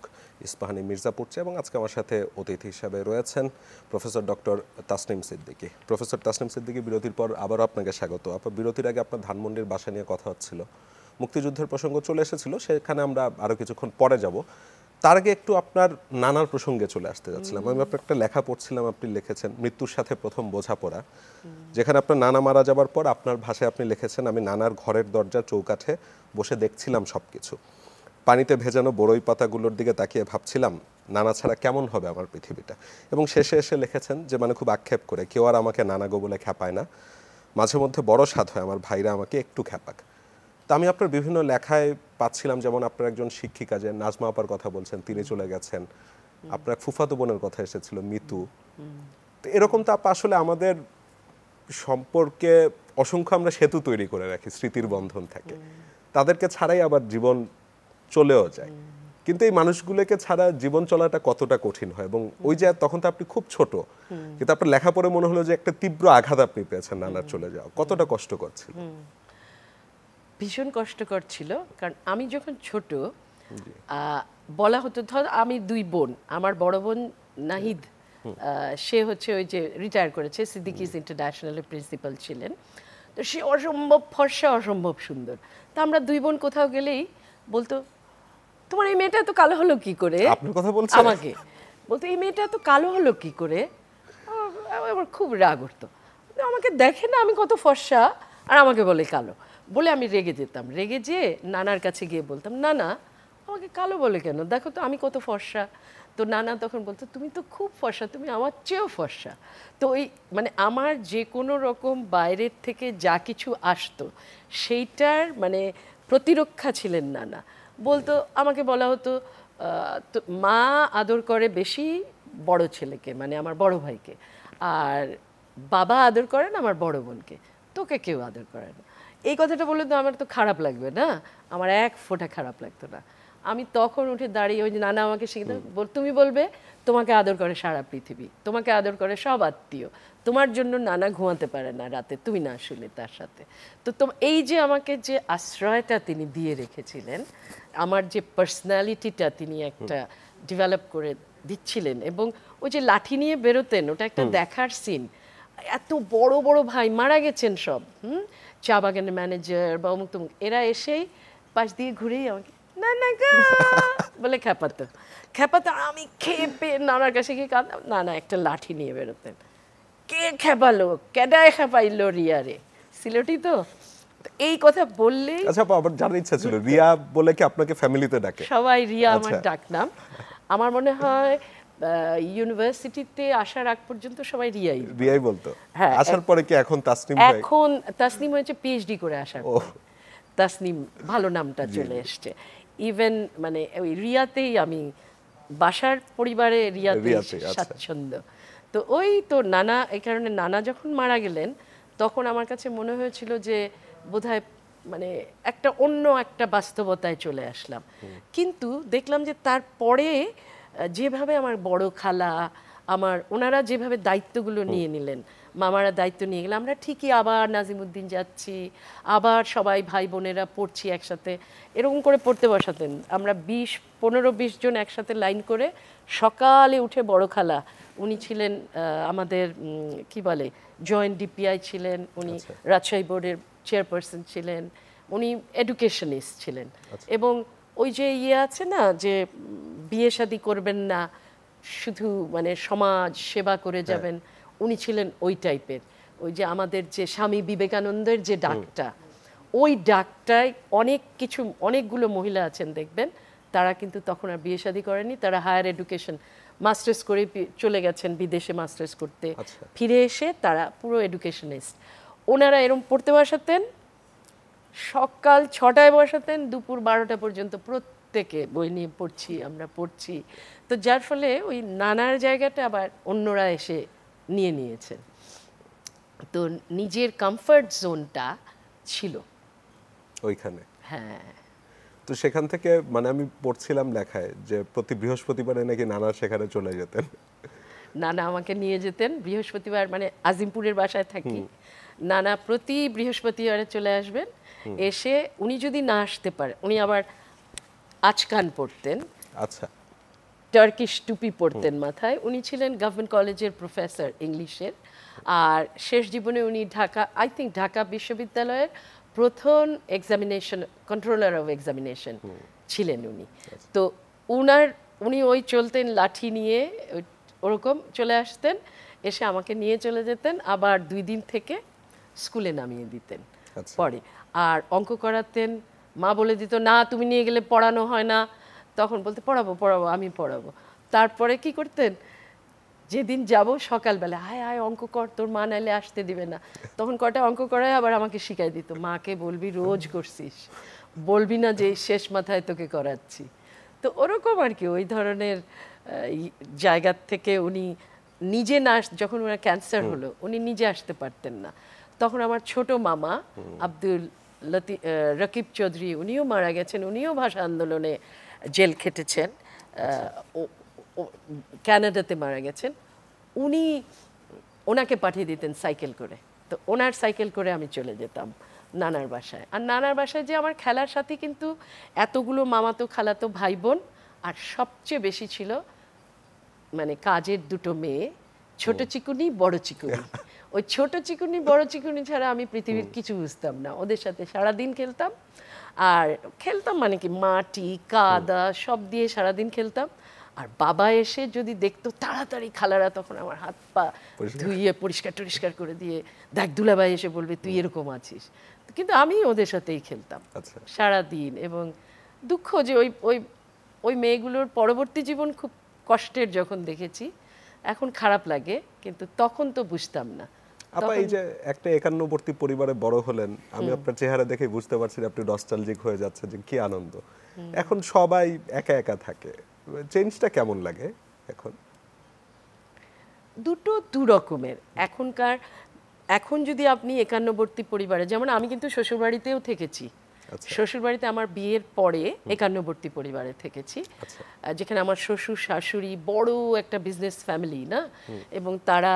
A: ইস্পাহানি মির্জাপুর চা, এবং আজকে আমার সাথে অতিথি হিসাবে রয়েছেন professor doctor Tasnim Siddiqui. Professor Tasnim Siddiqui, বিরতির পর আবারও আপনাকে স্বাগত। আপনার বিরতির আগে আপনার ধানমন্ডির বাসা নিয়ে কথা হচ্ছিল, মুক্তিযুদ্ধের প্রসঙ্গ চলে এসেছিল, সেখানে আমরা আরও কিছুক্ষণ পরে যাব। তার আগে একটু আপনার নানার প্রসঙ্গে চলে আসতে যাচ্ছিলাম। আমি আপনার একটা লেখা পড়ছিলাম, আপনি লিখেছেন মৃত্যুর সাথে প্রথম বোঝাপড়া, যেখানে আপনার নানা মারা যাবার পর আপনার ভাষায় আপনি লিখেছেন, আমি নানার ঘরের দরজার চৌকাঠে বসে দেখছিলাম সব কিছু, পানিতে ভেজানো বড়ই পাতাগুলোর দিকে তাকিয়ে ভাবছিলাম নানা ছাড়া কেমন হবে আমার পৃথিবীটা। এবং শেষে এসে লিখেছেন যে মানে খুব আক্ষেপ করে, কেউ আর আমাকে নানা গো বলে খ্যাপায় না, মাঝে মধ্যে বড় স্বাদ হয় আমার ভাইরা আমাকে একটু খ্যাপাক। তা আমি আপনার বিভিন্ন লেখায় পাচ্ছিলাম, যেমন আপনার একজন শিক্ষিকা যে নাজমা আপার কথা বলছেন, তিনি চলে গেছেন, আপনার ফুফাতো বোনের কথা এসেছিল মিতু। তো এরকম তো আপা আসলে আমাদের সম্পর্কে অসংখ্য আমরা সেতু তৈরি করে রাখি, স্মৃতির বন্ধন থাকে, তাদেরকে ছাড়াই আবার জীবন চলেও যায়। কিন্তু এই মানুষগুলোকে ছাড়া জীবন চলাটা কতটা কঠিন হয়। এবং ওই যে তখন তো আপনি খুব ছোট, কিন্তু আপনার লেখা পড়ে মনে হলো যে একটা তীব্র আঘাত আপনি পেয়েছেন নানার চলে যাওয়া, কতটা কষ্ট করছিল?
B: ভীষণ কষ্টকর ছিল, কারণ আমি যখন ছোট বলা হতো, ধর আমি দুই বোন, আমার বড় বোন নাহিদ, সে হচ্ছে ওই যে রিটায়ার করেছে, সিদ্দিকিজ ইন্টারন্যাশনালের প্রিন্সিপাল ছিলেন। তো সে অসম্ভব ফর্সা, অসম্ভব সুন্দর। তা আমরা দুই বোন কোথাও গেলেই বলতো, তোমার এই মেয়েটা এত কালো হলো কি করে?
A: আপনার কথা বলছেন?
B: আমাকে বলতো, এই মেয়েটা এত কালো হলো কি করে? আমার খুব রাগ উঠতো, আমাকে দেখে না আমি কত ফর্সা, আর আমাকে বলে কালো। বলে আমি রেগে যেতাম, রেগে যেয়ে নানার কাছে গিয়ে বলতাম, নানা আমাকে কালো বলে কেন, দেখো তো আমি কত ফর্সা। তো নানা তখন বলতো, তুমি তো খুব ফর্সা, তুমি আমার চেয়েও ফর্সা। তো ওই মানে আমার যে কোনো রকম বাইরের থেকে যা কিছু আসতো সেইটার মানে প্রতিরক্ষা ছিলেন নানা। বলতো, আমাকে বলা হতো তো মা আদর করে বেশি বড় ছেলেকে, মানে আমার বড় ভাইকে, আর বাবা আদর করেন আমার বড় বোনকে, তোকে কেউ আদর করে না। এই কথাটা বললে তো আমার তো খারাপ লাগবে না, আমার এক ফোঁটা খারাপ লাগতো না। আমি তখন উঠে দাঁড়িয়ে, ওই যে নানা আমাকে শিখে তুমি বলবে তোমাকে আদর করে সারা পৃথিবী, তোমাকে আদর করে সব আত্মীয়, তোমার জন্য নানা ঘুমাতে পারে না রাতে, তুমি না শুলে তার সাথে। তো এই যে আমাকে যে আশ্রয়টা তিনি দিয়ে রেখেছিলেন, আমার যে পার্সোনালিটিটা তিনি একটা ডেভেলপ করে দিচ্ছিলেন, এবং ওই যে লাঠি নিয়ে বেরোতেন, ওটা একটা দেখার সিন। এত বড় বড় ভাই মারা গেছেন সব, চা বাগানের ম্যানেজার বা অমুক তমুক, এরা এসেই পাশ দিয়ে ঘুরেই আমাকে না না গা বলে খ্যাপাতো, আর আমি খেপে নানার কাছে গিয়ে কাঁদতাম। না একটা লাঠি নিয়ে বেরোতেন, কে খেপালো, কেডায় খেপাইলো রিয়া রে, সিলেটি তো। এই কথা বললেই,
A: আচ্ছা, আবার জানার ইচ্ছা ছিল, রিয়া বলে কি আপনাকে ফ্যামিলিতে ডাকে?
B: সবাই রিয়া আমার ডাকনাম। আমার মনে হয় ইউনিভার্সিটিতে আসার আগ পর্যন্ত সবাই রিয়াই
A: বলতো।
B: হ্যাঁ,
A: আসার পরে কি এখন তাসনিম?
B: এখন তাসনিম হয়েছে পিএইচডি করে আসার পর তাসনিম ভালো নামটা চলে এসছে। ইভেন মানে ওই রিয়াতেই আমি বাসার পরিবারে রিয়াতেই স্বাচ্ছন্দ্য। তো ওই তো নানা, এই কারণে নানা যখন মারা গেলেন তখন আমার কাছে মনে হয়েছিল যে বোধহয় মানে একটা অন্য একটা বাস্তবতায় চলে আসলাম। কিন্তু দেখলাম যে তারপরে যেভাবে আমার বড় খালা, ওনারা যেভাবে দায়িত্বগুলো নিয়ে নিলেন, মামারা দায়িত্ব নিয়ে গেলে, আমরা ঠিকই আবার নাজিমুদ্দিন যাচ্ছি, আবার সবাই ভাই বোনেরা পড়ছি একসাথে, এরকম করে পড়তে বসাতেন। আমরা 15-20 জন একসাথে লাইন করে সকালে উঠে, বড় খালা উনি ছিলেন আমাদের কি বলে জয়েন্ট ডিপিআই ছিলেন, উনি রাজশাহী বোর্ডের চেয়ারপারসন ছিলেন, উনি এডুকেশনিস্ট ছিলেন। এবং ওই যে আছে না যে বিয়ে শাদী করবেন না, শুধু মানে সমাজ সেবা করে যাবেন, উনি ছিলেন ওই টাইপের। ওই যে আমাদের যে স্বামী বিবেকানন্দের যে ডাকটা, ওই ডাকটায় অনেকগুলো মহিলা আছেন দেখবেন, তারা কিন্তু তখন আর বিয়ে শাদী করেনি, তারা হায়ার এডুকেশন মাস্টার্স করে চলে গেছেন বিদেশে মাস্টার্স করতে, ফিরে এসে তারা পুরো এডুকেশনিস্ট। ওনারা এরকম পড়তে বসাতেন, সকাল 6টায় বসাতেন, দুপুর 12টা পর্যন্ত প্রত্যেকে বই নিয়ে আমরা পড়ছি। তো যার ফলে ওই নানার জায়গাটা আবার অন্যরা এসে নিয়ে নিয়েছেন। তো নিজের কমফর্ট জোনটা ছিল
A: ওইখানে।
B: হ্যাঁ।
A: তো সেখান থেকে মানে আমি পড়ছিলাম লেখায় যে প্রতি বৃহস্পতিবারে নাকি নানা সেখানে চলে যেতেন।
B: নানা আমাকে নিয়ে যেতেন বৃহস্পতিবার, মানে আজিমপুরের বাসায় থাকি, নানা প্রতি বৃহস্পতিবারে চলে আসবেন। এসে উনি যদি না আসতে পারে, উনি আবার আচকান পড়তেন,
A: আচ্ছা।
B: টার্কিশ টুপি পরতেন মাথায়। উনি ছিলেন গভর্নমেন্ট কলেজের প্রফেসর ইংলিশের। আর শেষ জীবনে উনি ঢাকা বিশ্ববিদ্যালয়ের প্রথম এক্সামিনেশন কন্ট্রোলার অফ এক্সামিনেশন ছিলেন উনি। তো উনি ওই চলতেন লাঠি নিয়ে, ওরকম চলে আসতেন, এসে আমাকে নিয়ে চলে যেতেন, আবার 2 দিন থেকে স্কুলে নামিয়ে দিতেন পরে। আর অঙ্ক করাতেন, মা বলে দিত না তুমি নিয়ে গেলে পড়ানো হয় না, তখন বলতে পড়াবো আমি পড়াবো। তারপরে কি করতেন, যেদিন যাব সকালবেলা, আয় অঙ্ক কর, তোর মা নাইলে আসতে দিবে না। তখন কটা অঙ্ক করায় আবার আমাকে শিখাই দিত, মাকে বলবি রোজ করছিস, বলবি না যে শেষ মাথায় তোকে করাচ্ছি। তো ওরকম আর কি, ওই ধরনের জায়গার থেকে উনি নিজে না, যখন ওনার ক্যান্সার হলো উনি নিজে আসতে পারতেন না, তখন আমার ছোট মামা আব্দুল রকিব চৌধুরী, উনিও মারা গেছেন, উনিও ভাষা আন্দোলনে জেল খেটেছেন, কানাডাতে মারা গেছেন। ওনাকে পাঠিয়ে দিতেন সাইকেল করে। তো ওনার সাইকেল করে আমি চলে যেতাম নানার বাসায়। আর নানার বাসায় যে আমার খেলার সাথে কিন্তু এতগুলো মামাতো খালাতো ভাই বোন, আর সবচেয়ে বেশি ছিল মানে কাজের 2টো মেয়ে, ছোট চিকুনি বড় চিকুনি। ওই ছোট চিকুনি বড় চিকুনি ছাড়া আমি পৃথিবীর কিছু বুঝতাম না। ওদের সাথে সারাদিন খেলতাম। আর খেলতাম মানে কি, মাটি কাদা সব দিয়ে সারাদিন খেলতাম। আর বাবা এসে যদি দেখতো, তাড়াতাড়ি খালারা তখন আমার হাত পা ধুইয়ে পরিষ্কার করে দিয়ে, দেখ দুলাভাই এসে বলবে তুই এরকম আছিস। কিন্তু আমি ওদের সাথেই খেলতাম সারাদিন। এবং দুঃখ যে ওই মেয়েগুলোর পরবর্তী জীবন খুব কষ্টের যখন দেখেছি, এখন খারাপ লাগে, কিন্তু তখন তো বুঝতাম না।
A: আপা এই যে একটা একান্নবর্তী পরিবারে বড় হলেন, আমি আপনার চেহারা দেখে বুঝতে পারছি আপনি নস্টালজিক হয়ে যাচ্ছে, যে কি আনন্দ। এখন সবাই একা একা থাকে, চেঞ্জটা কেমন লাগে এখন?
B: দুটো দু রকমের। এখন যদি আপনি একান্নবর্তী পরিবারে, যেমন আমি কিন্তু শ্বশুরবাড়িতেও থেকেছি, শ্বশুরবাড়িতে আমার বিয়ের পরে একান্নবর্তী পরিবারে থেকেছি, যেখানে আমার শ্বশুর শাশুড়ি বড় একটা বিজনেস ফ্যামিলি না, এবং তারা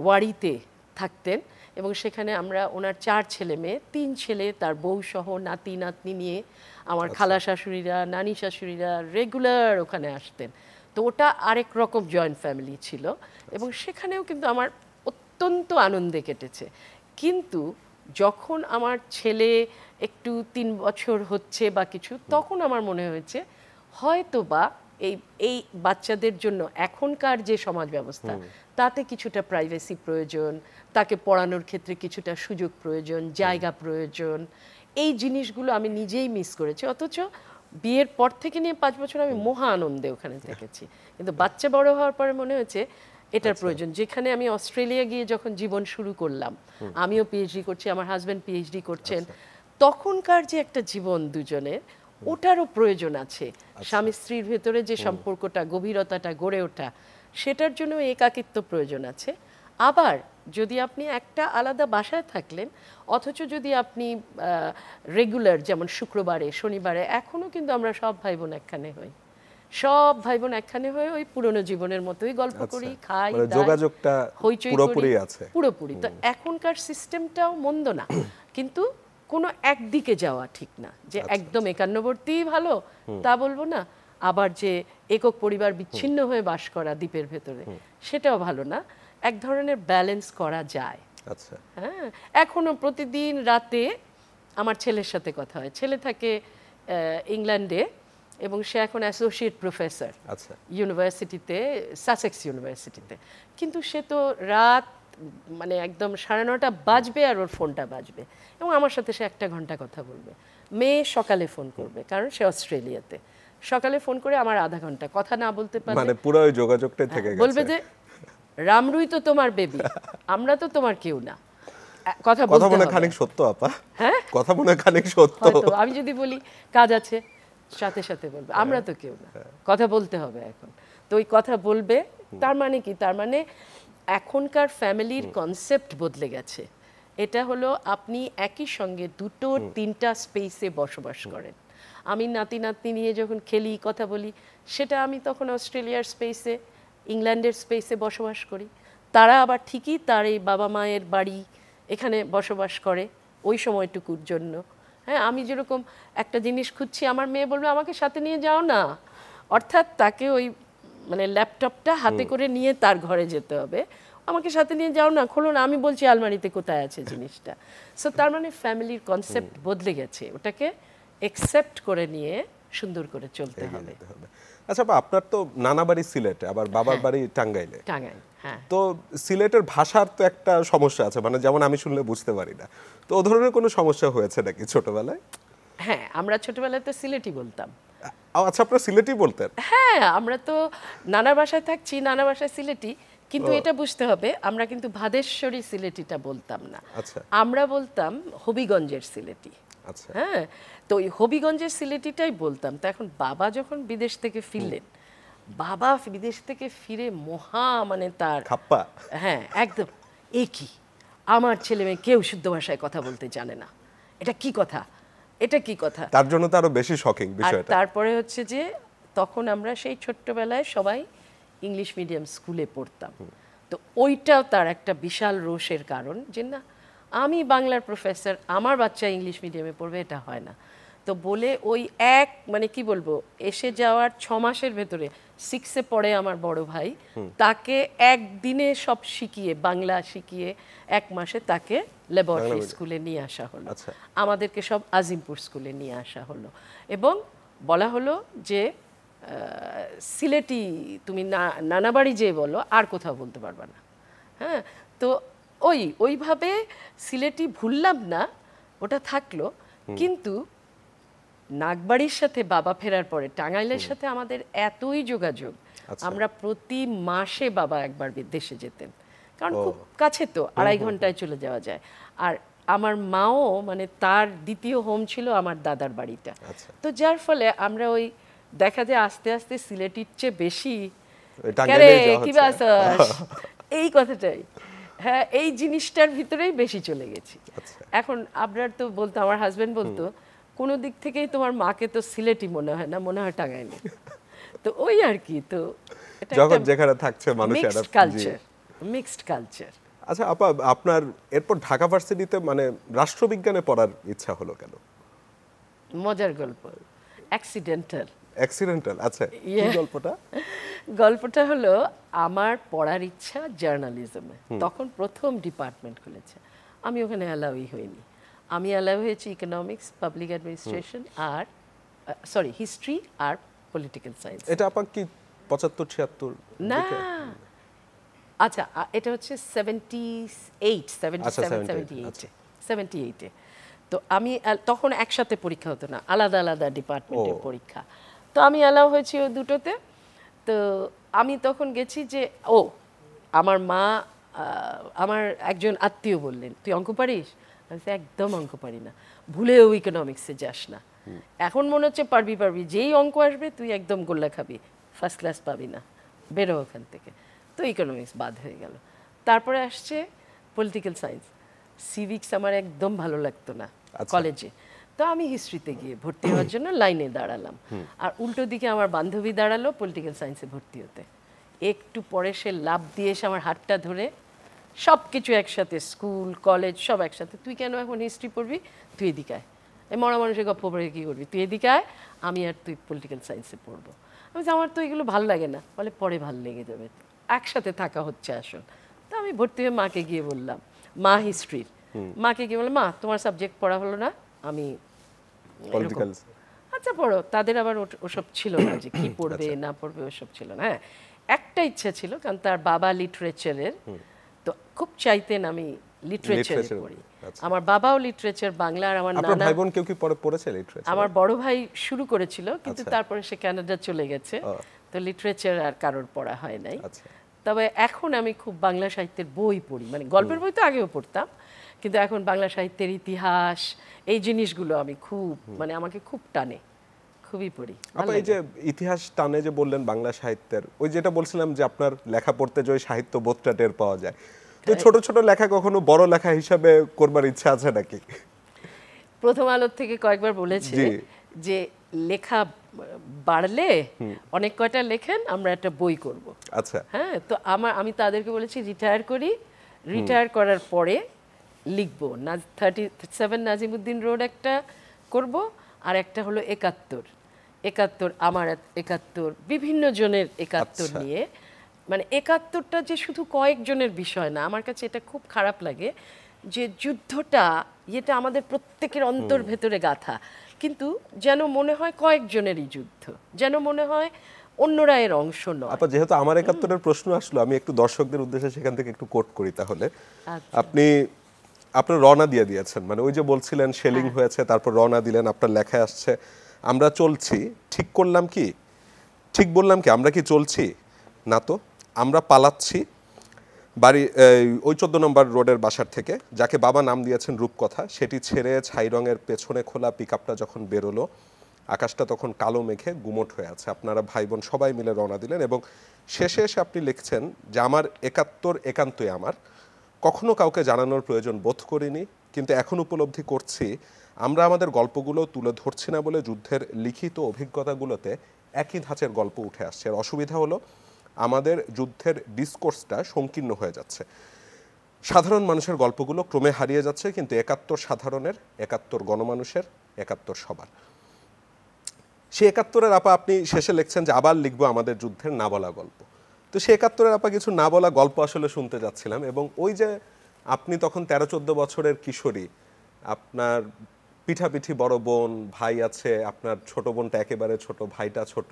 B: ওয়ারিতে থাকতেন। এবং সেখানে আমরা, ওনার 4 ছেলে মেয়ে, 3 ছেলে, তার বউ সহ নাতি নাতনি নিয়ে আমার খালা শাশুড়িরা নানি শাশুড়িরা রেগুলার ওখানে আসতেন। তো ওটা আরেক রকম জয়েন্ট ফ্যামিলি ছিল, এবং সেখানেও কিন্তু আমার অত্যন্ত আনন্দে কেটেছে। কিন্তু যখন আমার ছেলে একটু 3 বছর হচ্ছে বা কিছু, তখন আমার মনে হয়েছে হয়তো বা এই বাচ্চাদের জন্য এখনকার যে সমাজ ব্যবস্থা, তাতে কিছুটা প্রাইভেসি প্রয়োজন, তাকে পড়ানোর ক্ষেত্রে কিছুটা সুযোগ প্রয়োজন, জায়গা প্রয়োজন। এই জিনিসগুলো আমি নিজেই মিস করেছি। অথচ বিয়ের পর থেকে নিয়ে 5 বছর আমি মহা আনন্দে ওখানে থেকেছি, কিন্তু বাচ্চা বড় হওয়ার পরে মনে হয়েছে এটার প্রয়োজন। যেখানে আমি অস্ট্রেলিয়া গিয়ে যখন জীবন শুরু করলাম, আমিও পিএইচডি করছি, আমার হাজব্যান্ড পিএইচডি করছেন, তখনকার যে একটা জীবন দুজনের, ওটারও প্রয়োজন আছে। স্বামী স্ত্রীর ভেতরে যে সম্পর্কটা, গভীরতাটা গড়ে ওঠা, সেটার জন্য একাকিত্ব প্রয়োজন আছে। আবার যদি আপনি একটা আলাদা বাসায় থাকলেন, অথচ যদি আপনি রেগুলার, যেমন শুক্রবারে শনিবারে, এখনও কিন্তু আমরা সব ভাই বোন একখানে হই, সব ভাই বোন একখানে হয়ে ওই পুরনো জীবনের মতোই গল্প করি, খাই,
A: যোগাযোগটা পুরোপুরি আছে,
B: পুরোপুরি। তো এখনকার সিস্টেমটাও মন্দ না, কিন্তু কোনো একদিকে যাওয়া ঠিক না, যে একদম একান্নবর্তী ভালো তা বলবো না, আবার যে একক পরিবার বিচ্ছিন্ন হয়ে বাস করা দ্বীপের ভেতরে, সেটাও ভালো না। এক ধরনের ব্যালেন্স করা যায়। হ্যাঁ, এখনো প্রতিদিন রাতে আমার ছেলের সাথে কথা হয়। ছেলে থাকে ইংল্যান্ডে, এবং সে এখন অ্যাসোসিয়েট প্রফেসর ইউনিভার্সিটিতে, সাসেক্স ইউনিভার্সিটিতে। কিন্তু সে তো রাত মানে একদম 9:30 বাজবে আর ওর ফোনটা বাজবে, এবং আমার সাথে সে 1 ঘন্টা কথা বলবে। মেয়ে সকালে ফোন করবে, কারণ সে অস্ট্রেলিয়াতে, সকালে ফোন করে আমার আধা ঘন্টা কথা না বলতে পারলে,
A: মানে পুরো ওই যোগাযোগটাই থেকে গেছে,
B: বলবে যে রামরুই তো তোমার বেবি, আমরা তো তোমার কেউ না। কথা
A: কথা
B: বলতে
A: মনে
B: হবে।
A: খানিক সত্য আপা,
B: হ্যাঁ
A: কথা মনে খানিক সত্য।
B: হয়তো আমি যদি বলি কাজ আছে, সাথে সাথে বলবে, আমরা তো কেউ না, কথা বলতে হবে এখন। তো ওই কথা বলবে, তার মানে কি, তার মানে এখনকার ফ্যামিলির কনসেপ্ট বদলে গেছে। এটা হলো আপনি একই সঙ্গে দুটো তিনটা স্পেসে বসবাস করেন। আমি নাতি নাতনি নিয়ে যখন খেলি কথা বলি, সেটা আমি তখন অস্ট্রেলিয়ার স্পেসে, ইংল্যান্ডের স্পেসে বসবাস করি। তারা আবার ঠিকই তার এই বাবা মায়ের বাড়ি এখানে বসবাস করে ওই সময়টুকুর জন্য। হ্যাঁ, আমি যেরকম একটা জিনিস খুঁজছি, আমার মেয়ে বলবে আমাকে সাথে নিয়ে যাও না, অর্থাৎ তাকে ওই মানে ল্যাপটপটা হাতে করে নিয়ে তার ঘরে যেতে হবে, আমাকে সাথে নিয়ে যাও না, খোলো না, আমি বলছি আলমারিতে কোথায় আছে জিনিসটা। সো তার মানে ফ্যামিলির কনসেপ্ট বদলে গেছে, ওটাকে একসেপ্ট করে নিয়ে সুন্দর করে চলতে
A: এগিয়ে
B: হবে।
A: যেতে হবে। আচ্ছা আপা, আপনার তো নানা বাড়ি সিলেটে, আবার বাবার বাড়ি টাঙ্গাইলে।
B: টাঙ্গাইল, হ্যাঁ।
A: তো সিলেটের ভাষার তো একটা সমস্যা আছে, মানে যেমন আমি শুনলে বুঝতে পারি না, তো ও ধরনের কোনো সমস্যা হয়েছে নাকি ছোটবেলায়?
B: হ্যাঁ, আমরা ছোটবেলায় তো সিলেটি বলতাম।
A: আচ্ছা, আপনারা সিলেটি বলতেন?
B: হ্যাঁ, আমরা তো নানা বাসায় থাকছি, নানা বাসায় সিলেটি, কিন্তু এটা বুঝতে হবে আমরা কিন্তু ভাদেশ্বরী সিলেটিটা বলতাম না,
A: আচ্ছা
B: আমরা বলতাম হবিগঞ্জের সিলেটি।
A: আচ্ছা।
B: হ্যাঁ, তো ওই হবিগঞ্জের সিলেটিটাই বলতাম। তো এখন বাবা যখন বিদেশ থেকে ফিরলেন, বাবা বিদেশ থেকে ফিরে মহা মানে তার,
A: খাপ্পা।
B: হ্যাঁ একদম, এ কি, আমার ছেলে মেয়ে কেউ শুদ্ধ ভাষায় কথা বলতে জানে না, এটা কি কথা, এটা কি কথা।
A: তার জন্য তো আরো বেশি শকিং
B: আর
A: বিষয়টা।
B: তারপরে হচ্ছে যে তখন আমরা সেই ছোট্টবেলায় সবাই ইংলিশ মিডিয়াম স্কুলে পড়তাম, তো ওইটাও তার একটা বিশাল রোষের কারণ যে না, আমি বাংলার প্রফেসর, আমার বাচ্চা ইংলিশ মিডিয়ামে পড়বে, এটা হয় না। তো বলে ওই এক মানে কি বলবো, এসে যাওয়ার 6 মাসের ভেতরে 6-এ পড়ে আমার বড় ভাই, তাকে একদিনে সব শিখিয়ে, বাংলা শিখিয়ে 1 মাসে তাকে ল্যাবরেটরি স্কুলে নিয়ে আসা হলো।
A: আচ্ছা।
B: আমাদেরকে সব আজিমপুর স্কুলে নিয়ে আসা হলো এবং বলা হলো যে সিলেটি তুমি নানাবাড়ি যেয়ে বলো, আর কোথাও বলতে পারবা না। হ্যাঁ, তো ওইভাবে সিলেটি ভুললাম না, ওটা থাকলো। কিন্তু নাগবাড়ির সাথে বাবা ফেরার পরে টাঙ্গাইলের সাথে আমাদের এতই যোগাযোগ, আমরা প্রতি মাসে বাবা একবার দেশে যেতেন, কারণ খুব কাছে তো, 2.5 ঘন্টায় চলে যাওয়া যায়। আর আমার মাও মানে তার দ্বিতীয় হোম ছিল আমার দাদার বাড়িটা। তো যার ফলে আমরা ওই দেখা যায় আস্তে আস্তে সিলেটির চেয়ে বেশি
A: ওই টাঙ্গাইলেই যাওয়া
B: কি
A: হচ্ছে।
B: বাসাস, এই কথাটাই, হ্যাঁ এই জিনিসটার ভিতরেই বেশি চলে গেছি। এখন আপনার তো বলতো, আমার হাজবেন্ড বলতো, কোনো দিক থেকেই তোমার মাকে তো সিলেটি মনে হয় না, মনে হয় টাঙ্গাইলে। তো ওই আর কি, তো এটা
A: যখন যেখানে থাকছে মানুষের
B: মিক্সড কালচার, মিক্সড কালচার।
A: আচ্ছা আপা, আপনার এরপর ঢাকা ভার্সিটিতে মানে রাষ্ট্রবিজ্ঞানে পড়ার ইচ্ছা হলো কেন?
B: মজার গল্প, অ্যাক্সিডেন্টাল।
A: অ্যাক্সিডেন্টাল? আচ্ছা, কি
B: Yeah.
A: গল্পটা?
B: গল্পটা হলো, আমার পড়ার ইচ্ছা জার্নালিজমে, তখন প্রথম ডিপার্টমেন্ট খুলেছে, আমি ওখানে অ্যালাউই হইনি। আমি অ্যালাউ হয়েছি ইকোনমিক্স, পাবলিক অ্যাডমিনিস্ট্রেশন আর সরি হিস্ট্রি আর পলিটিক্যাল সায়েন্স।
A: এটা আপা কি 75-76?
B: না, আচ্ছা এটা হচ্ছে 78, 77, 78-এ। তো আমি তখন একসাথে পরীক্ষা হতো না, আলাদা আলাদা ডিপার্টমেন্টের পরীক্ষা। তো আমি অ্যালাউ হয়েছি ওই দুটোতে। তো আমি তখন গেছি যে আমার মা, আমার একজন আত্মীয় বললেন, তুই অঙ্ক পারিস? আমি বলছি, একদম অঙ্ক পারি না, ভুলেও ইকোনমিক্সে যাস না। এখন মনে হচ্ছে পারবি, যেই অঙ্ক আসবে তুই একদম গোল্লা খাবি, ফার্স্ট ক্লাস পাবি না, বেরো ওখান থেকে। তো ইকোনমিক্স বাদ হয়ে গেল। তারপরে আসছে পলিটিক্যাল সায়েন্স, সিভিক্স আমার একদম ভালো লাগতো না কলেজে। তো আমি হিস্ট্রিতে গিয়ে ভর্তি হওয়ার জন্য লাইনে দাঁড়ালাম, আর উল্টো দিকে আমার বান্ধবী দাঁড়ালো পলিটিক্যাল সায়েন্সে ভর্তি হতে। একটু পরে সে লাফ দিয়ে এসে আমার হাতটা ধরে, সব কিছু একসাথে, স্কুল কলেজ সব একসাথে, তুই কেন এখন হিস্ট্রি পড়বি, তুই এদিকে আয়, এই মরা মানুষের গপ্প পড়ে কী করবি, তুই এদিকে আয়, আমি আর তুই পলিটিক্যাল সায়েন্সে পড়বো। আমি বলছি, আমার তো এগুলো ভালো লাগে না। বলে পরে ভালো লেগে যাবে, একসাথে থাকা হচ্ছে আসল। তো আমি ভর্তি হয়ে মাকে গিয়ে বললাম, মা হিস্ট্রির, মাকে গিয়ে বললাম, মা তোমার সাবজেক্ট পড়া হলো না, আমি
A: পলিটিক্যাল।
B: আচ্ছা পড়ো। তাদের আবার ওসব ছিল না যে কি পড়বে না পড়বে, ওসব ছিল না। হ্যাঁ, একটা ইচ্ছা ছিল, কারণ তার বাবা লিটারেচারের, তো খুব চাইতেন আমি লিটারেচারে পড়ি। আমার বাবাও লিটারেচার বাংলা, আর আমার
A: আপনার
B: নানা,
A: ভাই বোন কেউ কি পড়েছে লিটারেচার?
B: আমার বড় ভাই শুরু করেছিল, কিন্তু তারপরে সে কানাডা চলে গেছে, তো লিটারেচার আর কারোর পড়া হয় নাই। তবে এখন আমি খুব বাংলা সাহিত্যের বই পড়ি, মানে গল্পের বই তো আগেও পড়তাম, কিন্তু এখন বাংলা সাহিত্যের ইতিহাস এই জিনিসগুলো আমি খুব মানে আমাকে খুব টানে, খুবই পড়ি।
A: আপা এই যে ইতিহাস টানে যে বললেন বাংলা সাহিত্যের, ওই যেটা বলছিলাম যে আপনার লেখা পড়তে যে ওই সাহিত্য বোধটা টের পাওয়া যায়, তো ছোট ছোট লেখা কখনো বড় লেখা হিসাবে করবার ইচ্ছা আছে নাকি?
B: প্রথম আলোর থেকে কয়েকবার বলেছে যে লেখা বাড়লে অনেক কয়টা লেখেন, আমরা একটা বই করব।
A: আচ্ছা,
B: হ্যাঁ, তো আমি তাদেরকে বলেছি রিটায়ার করি, রিটায়ার করার পরে লিখবো। 37 নাজিমুদ্দিন রোড একটা করব, আর একটা হলো 71 আমার 71 বিভিন্ন জনের 71
A: আচ্ছা।
B: নিয়ে। মানে 71টা যে শুধু কয়েকজনের বিষয় না, আমার কাছে এটা খুব খারাপ লাগে যে যুদ্ধটা এটা আমাদের প্রত্যেকের অন্তর ভেতরে গাথা, কিন্তু যেন মনে হয় কয়েকজনেরই যুদ্ধ, যেন মনে হয় অন্যরা এর অংশ নয়।
A: আপা যেহেতু আমার 71-এর প্রশ্ন আসলো, আমি একটু দর্শকদের উদ্দেশ্যে সেখান থেকে একটু কোট করি তাহলে।
B: আচ্ছা।
A: আপনি আপনার রওনা দিয়ে দিয়েছেন, মানে ওই যে বলছিলেন শেলিং হয়েছে, তারপর রওনা দিলেন, আপনার লেখায় আসছে আমরা চলছি, ঠিক করলাম কি, ঠিক বললাম কি, আমরা কি চলছি না, তো আমরা পালাচ্ছি বাড়ি ওই 14 নম্বর রোডের বাসার থেকে, যাকে বাবা নাম দিয়েছেন রূপকথা, সেটি ছেড়ে ছাই রঙের পেছনে খোলা পিকআপটা যখন বেরোলো, আকাশটা তখন কালো মেঘে গুমোট হয়ে আছে। আপনারা ভাই বোন সবাই মিলে রওনা দিলেন এবং শেষে এসে আপনি লিখছেন যে আমার 71 একান্তই আমার, কখনো কাউকে জানানোর প্রয়োজন বোধ করিনি, কিন্তু এখন উপলব্ধি করছি আমরা আমাদের গল্পগুলো তুলে ধরছি না বলে যুদ্ধের লিখিত অভিজ্ঞতাগুলোতে একই ধাঁচের গল্প উঠে আসছে। এর অসুবিধা হলো আমাদের যুদ্ধের ডিসকোর্সটা সংকীর্ণ হয়ে যাচ্ছে, সাধারণ মানুষের গল্পগুলো ক্রমে হারিয়ে যাচ্ছে, কিন্তু 71 সাধারণের, 71 গণমানুষের, 71 সবার। সে 71-এর আপা আপনি শেষে লিখছেন যে আবার লিখবো আমাদের যুদ্ধের না বলা গল্প। তো সে 71-এর আপা কিছু না বলা গল্প আসলে শুনতে যাচ্ছিলাম, এবং ওই যে আপনি তখন 13-14 বছরের কিশোরী, আপনার পিঠাপিঠি বড় বোন, ভাই আছে, আপনার ছোট বোনটা একেবারে ছোট, ভাইটা ছোট,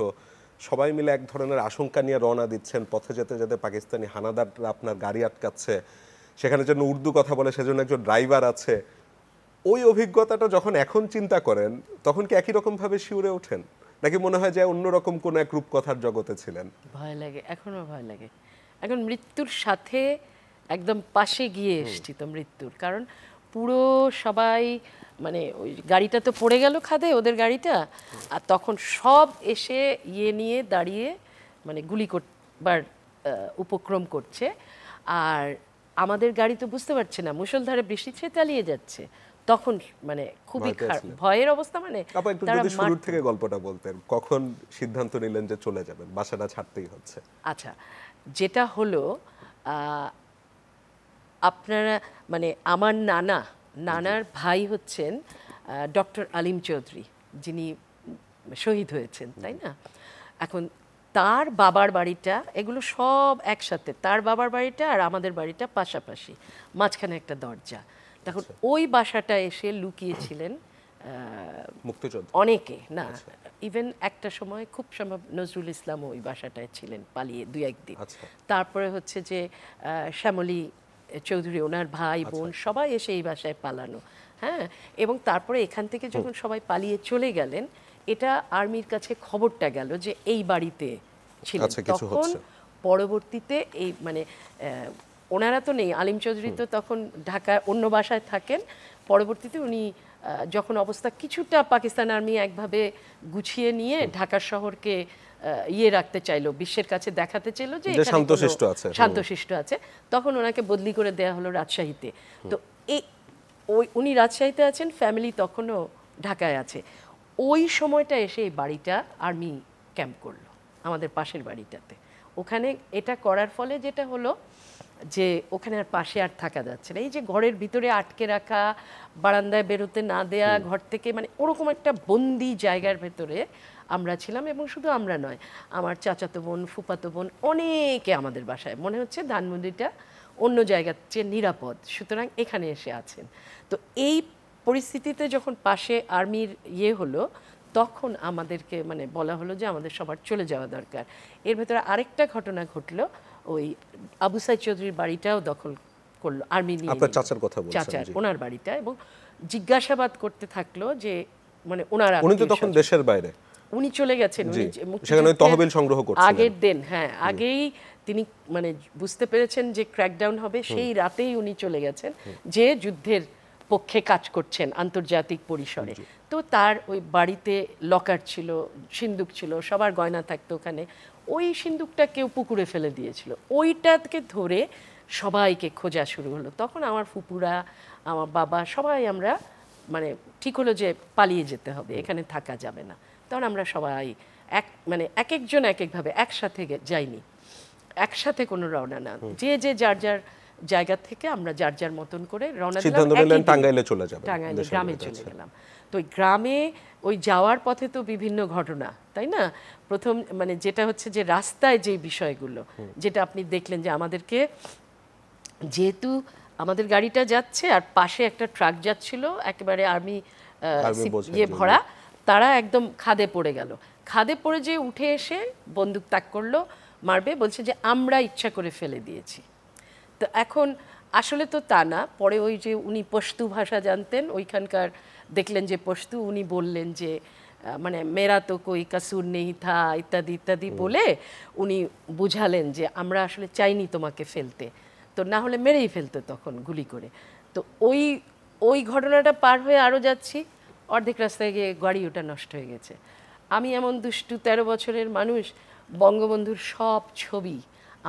A: সবাই মিলে এক ধরনের আশঙ্কা নিয়ে রওনা দিচ্ছেন, পথে যেতে যেতে পাকিস্তানি হানাদাররা আপনার গাড়ি আটকাচ্ছে, সেখানে যেন উর্দু কথা বলে সেজন্য একজন ড্রাইভার আছে। ওই অভিজ্ঞতাটা যখন এখন চিন্তা করেন, তখন কি একই রকম ভাবে শিউরে ওঠেন, নাকি মনে হয় যে অন্যরকম কোন এক রূপকথার জগতে ছিলেন?
B: ভয় লাগে, এখনো ভয় লাগে। এখন মৃত্যুর সাথে একদম পাশে গিয়ে এসছি তো মৃত্যুর, কারণ পুরো সবাই মানে ওই গাড়িটা তো পড়ে গেল খাদে, ওদের গাড়িটা, আর তখন সব এসে নিয়ে দাঁড়িয়ে মানে গুলি করবার উপক্রম করছে, আর আমাদের গাড়ি তো বুঝতে পারছে না, মুষলধারে বৃষ্টি সে চালিয়ে যাচ্ছে, তখন মানে খুবই ভয়ের অবস্থা। মানে
A: আপা একটু যদি শুরুর থেকে গল্পটা বলতেন, কখন সিদ্ধান্ত নিলেন যে চলে যাবেন, বাসাটা ছাড়তেই হচ্ছে?
B: আচ্ছা, যেটা হলো আপনারা মানে আমার নানার ভাই হচ্ছেন ডক্টর আলিম চৌধুরী, যিনি শহীদ হয়েছেন, তাই না? এখন তার বাবার বাড়িটা, এগুলো সব একসাথে, তার বাবার বাড়িটা আর আমাদের বাড়িটা পাশাপাশি, মাঝখানে একটা দরজা। তখন ওই বাসাটা এসে লুকিয়েছিলেন
A: মুক্তিযোদ্ধা
B: অনেকে, না ইভেন একটা সময় খুব সম্ভব নজরুল ইসলাম ওই বাসাটায় ছিলেন পালিয়ে 2-1 দিন। তারপরে হচ্ছে যে শ্যামলী চৌধুরী, ওনার ভাই বোন সবাই এসে এই বাসায় পালানো। হ্যাঁ, এবং তারপরে এখান থেকে যখন সবাই পালিয়ে চলে গেলেন, এটা আর্মির কাছে খবরটা গেল যে এই বাড়িতে ছিলেন। তখন পরবর্তীতে এই মানে ওনারা তো নেই, আলিম চৌধুরী তো তখন ঢাকায় অন্য বাসায় থাকেন। পরবর্তীতে উনি যখন অবস্থা কিছুটা পাকিস্তান আর্মি একভাবে গুছিয়ে নিয়ে ঢাকা শহরকে রাখতে চাইলো, বিশ্বের কাছে দেখাতে চাইলো যে শান্তশিষ্ট আছে, তখন ওনাকে বদলি করে দেয়া হলো রাজশাহীতে। তো উনি রাজশাহীতে আছেন, ফ্যামিলি তখনও ঢাকায় আছে। ওই সময়টা এসে এই বাড়িটা আর্মি ক্যাম্প করলো আমাদের পাশের বাড়িটাতে। ওখানে এটা করার ফলে যেটা হলো যে ওখানে আর পাশে আর থাকা যাচ্ছে না, এই যে ঘরের ভিতরে আটকে রাখা, বারান্দায় বেরোতে না দেয়া, ঘর থেকে মানে ওরকম একটা বন্দি জায়গার ভেতরে আমরা ছিলাম। এবং শুধু আমরা নয়, আমার চাচাতো বোন, ফুফাতো বোন, অনেকে আমাদের বাসায়, মনে হচ্ছে ধানমন্ডিটা অন্য জায়গার চেয়ে নিরাপদ, সুতরাং এখানে এসে আছেন। তো এই পরিস্থিতিতে যখন পাশে আর্মির হলো, তখন আমাদেরকে মানে বলা হলো যে আমাদের সবার চলে যাওয়া দরকার। এর ভেতরে আরেকটা ঘটনা ঘটলো, ওই আবু সাইদ চৌধুরীর বাড়িটাও দখল করলো আর্মি নিয়ে,
A: আপনার চাচার কথা বলছেন?
B: চাচার, ওনার বাড়িটা, এবং জিজ্ঞাসাবাদ করতে থাকলো যে মানে ওনারা,
A: উনি তো তখন দেশের বাইরে।
B: উনি চলে গেছেন,
A: জি,
B: উনি
A: সেখানে তহবিল সংগ্রহ করছিলেন
B: আগের দিন, হ্যাঁ আগেই তিনি মানে বুঝতে পেরেছেন যে ক্র্যাকডাউন হবে, সেই রাতেই উনি চলে গেছেন, যে যুদ্ধের পক্ষে কাজ করছেন আন্তর্জাতিক পরিসরে। তো তার ওই বাড়িতে লকার ছিল, সিন্দুক ছিল, সবার গয়না থাকতো ওখানে। ওই সিন্দুকটা কেউ পুকুরে ফেলে দিয়েছিল, ওইটাকে ধরে সবাইকে খোঁজা শুরু হলো। তখন আমার ফুপুরা, আমার বাবা, সবাই আমরা মানে ঠিক হলো যে পালিয়ে যেতে হবে, এখানে থাকা যাবে না। তখন আমরা সবাই মানে এক একজন এক একভাবে, একসাথে যাইনি, একসাথে কোনো রওনা না, যে যে যার যার জায়গা থেকে আমরা যার যার মতন করে রওনা দিলাম।
A: সিদ্ধান্ত নিলেন টাঙ্গাইলে চলে যাবেন,
B: টাঙ্গাইলে গ্রামে চলে গেলাম। তো ওই গ্রামে ওই যাওয়ার পথে তো বিভিন্ন ঘটনা, তাই না? প্রথম মানে যেটা হচ্ছে যে রাস্তায় যে বিষয়গুলো, যেটা আপনি দেখলেন যে আমাদেরকে, যেহেতু আমাদের গাড়িটা যাচ্ছে আর পাশে একটা ট্রাক যাচ্ছিল একেবারে আর্মি ভরা, তারা একদম খাদে পড়ে গেল। খাদে পড়ে যে উঠে এসে বন্দুক তাক করলো, মারবে, বলছে যে আমরা ইচ্ছা করে ফেলে দিয়েছি। তো এখন আসলে তো তা না, পরে ওই যে উনি পশতু ভাষা জানতেন, ওইখানকার দেখলেন যে পশতু, উনি বললেন যে মানে মেরা তো কই কাসুর নেই থা ইত্যাদি ইত্যাদি বলে উনি বুঝালেন যে আমরা আসলে চাইনি তোমাকে ফেলতে, তো না হলে মেরেই ফেলতো তখন গুলি করে। তো ওই ওই ঘটনাটা পার হয়ে আরও যাচ্ছি, অর্ধেক রাস্তায় গিয়ে গাড়ি ওটা নষ্ট হয়ে গেছে। আমি এমন দুষ্টু 13 বছরের মানুষ, বঙ্গবন্ধুর সব ছবি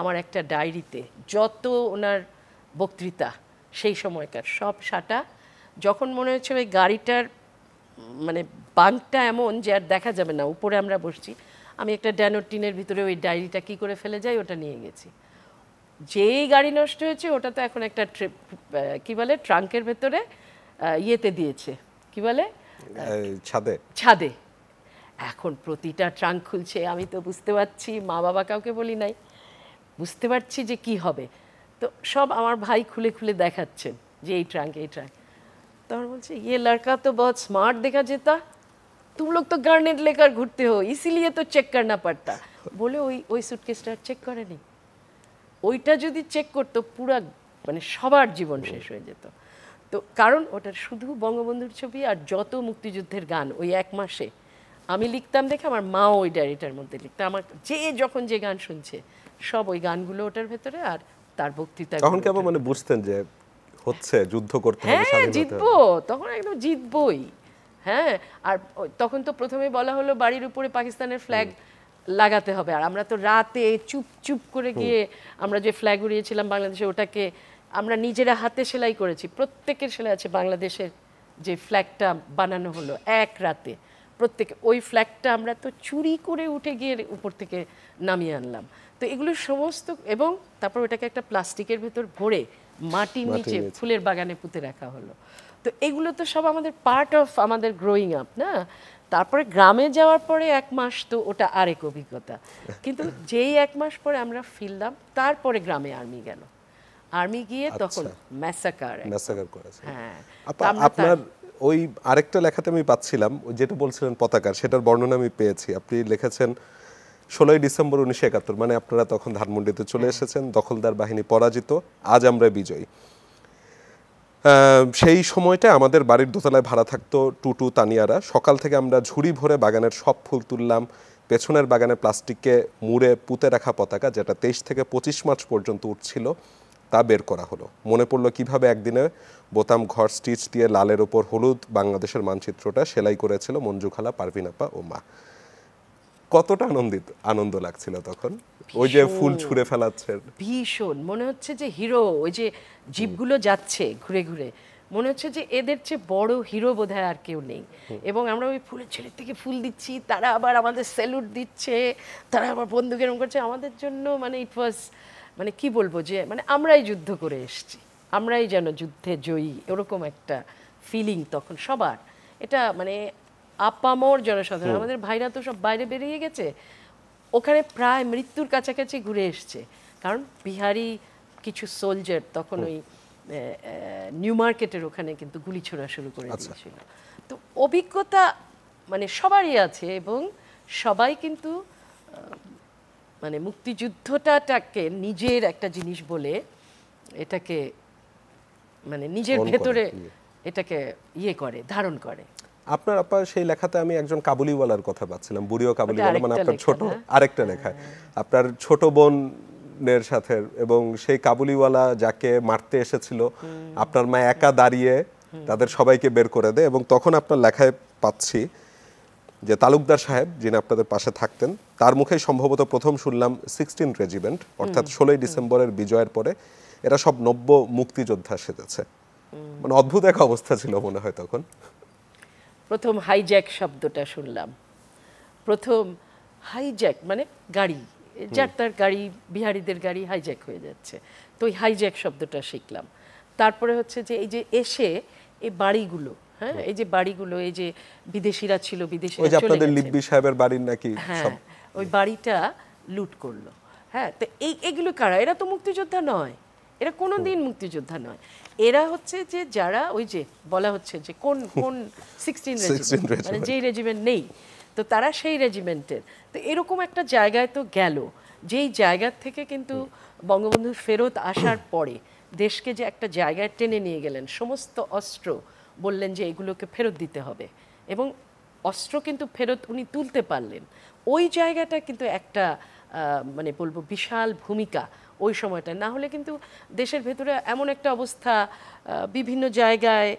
B: আমার একটা ডায়েরিতে, যত ওনার বক্তৃতা সেই সময়কার সব সাটা। যখন মনে হচ্ছে ওই গাড়িটার মানে বাঙ্কটা এমন যে আর দেখা যাবে না, উপরে আমরা বসছি, আমি একটা ড্যানোর টিনের ভিতরে ওই ডায়েরিটা কি করে ফেলে যাই ওটা নিয়ে গেছি। যেই গাড়ি নষ্ট হয়েছে ওটা তো এখন একটা কি বলে ট্রাঙ্কের ভেতরে ইয়েতে দিয়েছে, কি বলে
A: ছাদে
B: ছাদে। এখন প্রতিটা ট্রাঙ্ক খুলছে, আমি তো বুঝতে পারছি, মা বাবা কাউকে বলি নাই, বুঝতে পারছি যে কি হবে। তো সব আমার ভাই খুলে খুলে দেখাচ্ছেন যে এই ট্রাঙ্ক এই ট্রাঙ্ক। तब बोलছে ये लड़का तो बहुत स्मार्ट देखा जेता, तुम लोग तो गार्नेट लेकर घूरते हो इसीलिए तो चेक करना पड़ता। बोले ওই সুটকেসটা চেক করেনি, ওইটা যদি চেক করতো পুরো মানে সবার জীবন শেষ হয়ে যেত। তো কারণ ওটা শুধু বঙ্গবন্ধুর ছবি আর যত মুক্তিযুদ্ধের গান ওই এক মাসে আমি লিখতাম দেখে আমার মাও ওই ডায়েরিটার মধ্যে লিখতাম, আমার যে যখন যে গান শুনছে সব ওই গানগুলো ওটার ভেতরে, আর তার বক্তৃতা।
A: তখন কেমন মানে বুঝতেন যে হচ্ছে যুদ্ধ করতে হবে,
B: হ্যাঁ জিতবো, তখন একদম জিতবই। হ্যাঁ, আর তখন তো প্রথমে বলা হলো বাড়ির উপরে পাকিস্তানের ফ্ল্যাগ লাগাতে হবে, আর আমরা তো রাতে চুপ চুপ করে গিয়ে আমরা যে ফ্ল্যাগ উড়িয়েছিলাম বাংলাদেশে, ওটাকে আমরা নিজেরা হাতে সেলাই করেছি, প্রত্যেকের সেলাই আছে বাংলাদেশের যে ফ্ল্যাগটা বানানো হলো এক রাতে, প্রত্যেকে ওই ফ্ল্যাগটা আমরা তো চুরি করে উঠে গিয়ে উপর থেকে নামিয়ে আনলাম। তো এগুলো সমস্ত, এবং তারপর ওটাকে একটা প্লাস্টিকের ভেতর ভরে মাটির নিচে ফুলের বাগানে পুঁতে রাখা হলো। তো এগুলো তো সব আমাদের পার্ট অফ আমাদের গ্রোয়িং আপ না। তারপরে গ্রামে যাওয়ার পরে 1 মাস তো ওটা আরেক অভিজ্ঞতা, কিন্তু যেই 1 মাস পরে আমরা ফিরলাম, তারপরে গ্রামে আর্মি গেল, আর্মি গিয়ে তখন ম্যাসাকার
A: করেছে।
B: হ্যাঁ,
A: আপনার ওই আরেকটা লেখাতে আমি পাচ্ছিলাম, যেটা বলছিলেন পতাকার, সেটার বর্ণনা আমি পেয়েছি। আপনি লিখেছেন 16ই ডিসেম্বর 1971, মানে আপনারা তখন ধানমন্ডিতে চলে এসেছেন, দখলদার বাহিনী পরাজিত, আজ আমরা বিজয়ী। সেই সময়টা আমাদের বাড়ির দোতলায় ভাড়া থাকতো টুটু তানিয়ারা। সকাল থেকে আমরা ঝুড়ি ভরে বাগানের সব ফুল তুললাম, পেছনের বাগানে প্লাস্টিকে মুড়ে পুঁতে রাখা পতাকা, যেটা 23 থেকে 25 মার্চ পর্যন্ত উঠছিল, তা বের করা হলো। মনে পড়লো কিভাবে একদিনে বোতাম ঘর স্টিচ দিয়ে লালের ওপর হলুদ বাংলাদেশের মানচিত্রটা সেলাই করেছিল মঞ্জু খালা, পারভিন আপা ও মা। কতটা আনন্দ লাগছিল তখন, ওই যে ফুল ছুঁড়ে ফেলাচ্ছেন,
B: ভীষণ মনে হচ্ছে যে হিরো, ওই যে জিপগুলো যাচ্ছে ঘুরে ঘুরে, মনে হচ্ছে যে এদের চেয়ে বড় হিরো বোধহয় আর কেউ নেই। এবং আমরা ওই ফুলের ছেলের থেকে ফুল দিচ্ছি, তারা আবার আমাদের স্যালুট দিচ্ছে, তারা আবার বন্দুকের এরকম করছে আমাদের জন্য। মানে ইট ওয়াজ, মানে কি বলবো, যে মানে আমরাই যুদ্ধ করে এসেছি, আমরাই যেন যুদ্ধে জয়ী, এরকম একটা ফিলিং তখন সবার। এটা মানে আপামর জনসাধারণ, আমাদের ভাইরা তো সব বাইরে বেরিয়ে গেছে, ওখানে প্রায় মৃত্যুর কাছাকাছি ঘুরে এসছে, কারণ বিহারি কিছু সোলজার তখন ওই নিউ মার্কেটের ওখানে কিন্তু গুলি ছোড়া শুরু করে দিয়েছিল। তো অভিজ্ঞতা মানে সবারই আছে, এবং সবাই কিন্তু মানে মুক্তিযুদ্ধটাকে নিজের একটা জিনিস বলে এটাকে মানে নিজের ভেতরে এটাকে ইয়ে করে, ধারণ করে।
A: আপনার আপা সেই লেখাতে আমি একজন কাবুলিওয়ালার কথা পাচ্ছিলাম, বুড়িও কাবুলিওয়ালা, মানে
B: আরেকটা
A: আপনার
B: লেখা,
A: ছোট
B: না?
A: আরেকটা লেখায় আপনার ছোট বোনের সাথে, এবং সেই কাবুলিওয়ালা যাকে মারতে এসেছিল আপনার মা একা দাঁড়িয়ে তাদের সবাইকে বের করে দেয়, এবং তখন আপনার লেখায় পাচ্ছি যে তালুকদার সাহেব যিনি আপনাদের পাশে থাকতেন তার মুখেই সম্ভবত প্রথম শুনলাম 16 রেজিমেন্ট, অর্থাৎ 16ই ডিসেম্বরের বিজয়ের পরে এরা সব নব্য মুক্তিযোদ্ধা সেজেছে। মানে অদ্ভুত এক অবস্থা ছিল মনে হয় তখন।
B: প্রথম হাইজ্যাক শব্দটা শুনলাম, প্রথম হাইজ্যাক মানে গাড়ি, যার তার গাড়ি, বিহারীদের গাড়ি হাইজ্যাক হয়ে যাচ্ছে, তো ওই হাইজ্যাক শব্দটা শিখলাম। তারপরে হচ্ছে যে এই যে এসে এই বাড়িগুলো, হ্যাঁ এই যে বাড়িগুলো, এই যে বিদেশিরা ছিল,
A: ওই
B: বিদেশিরা
A: যে
B: চলে
A: আপনাদের
B: গেছে,
A: লিব্বি সাহেবের বাড়ির নাকি
B: হ্যাঁ
A: সব
B: ওই বাড়িটা লুট করলো। হ্যাঁ, তো এগুলো কারা? এরা তো মুক্তিযোদ্ধা নয়, এরা কোনো দিন মুক্তিযোদ্ধা নয়। এরা হচ্ছে যে যারা ওই যে বলা হচ্ছে যে কোন কোন 16 রেজিমেন্ট, মানে যেই রেজিমেন্ট নেই, তো তারা সেই রেজিমেন্টের। তো এরকম একটা জায়গায় তো গেল, যেই জায়গার থেকে কিন্তু বঙ্গবন্ধু ফেরত আসার পরে দেশকে যে একটা জায়গায় টেনে নিয়ে গেলেন, সমস্ত অস্ত্র বললেন যে এগুলোকে ফেরত দিতে হবে, এবং অস্ত্র কিন্তু ফেরত উনি তুলতে পারলেন। ওই জায়গাটা কিন্তু একটা মানে বলবো বিশাল ভূমিকা ওই সময়টা। না হলে কিন্তু দেশের ভেতরে এমন একটা অবস্থা, বিভিন্ন জায়গায়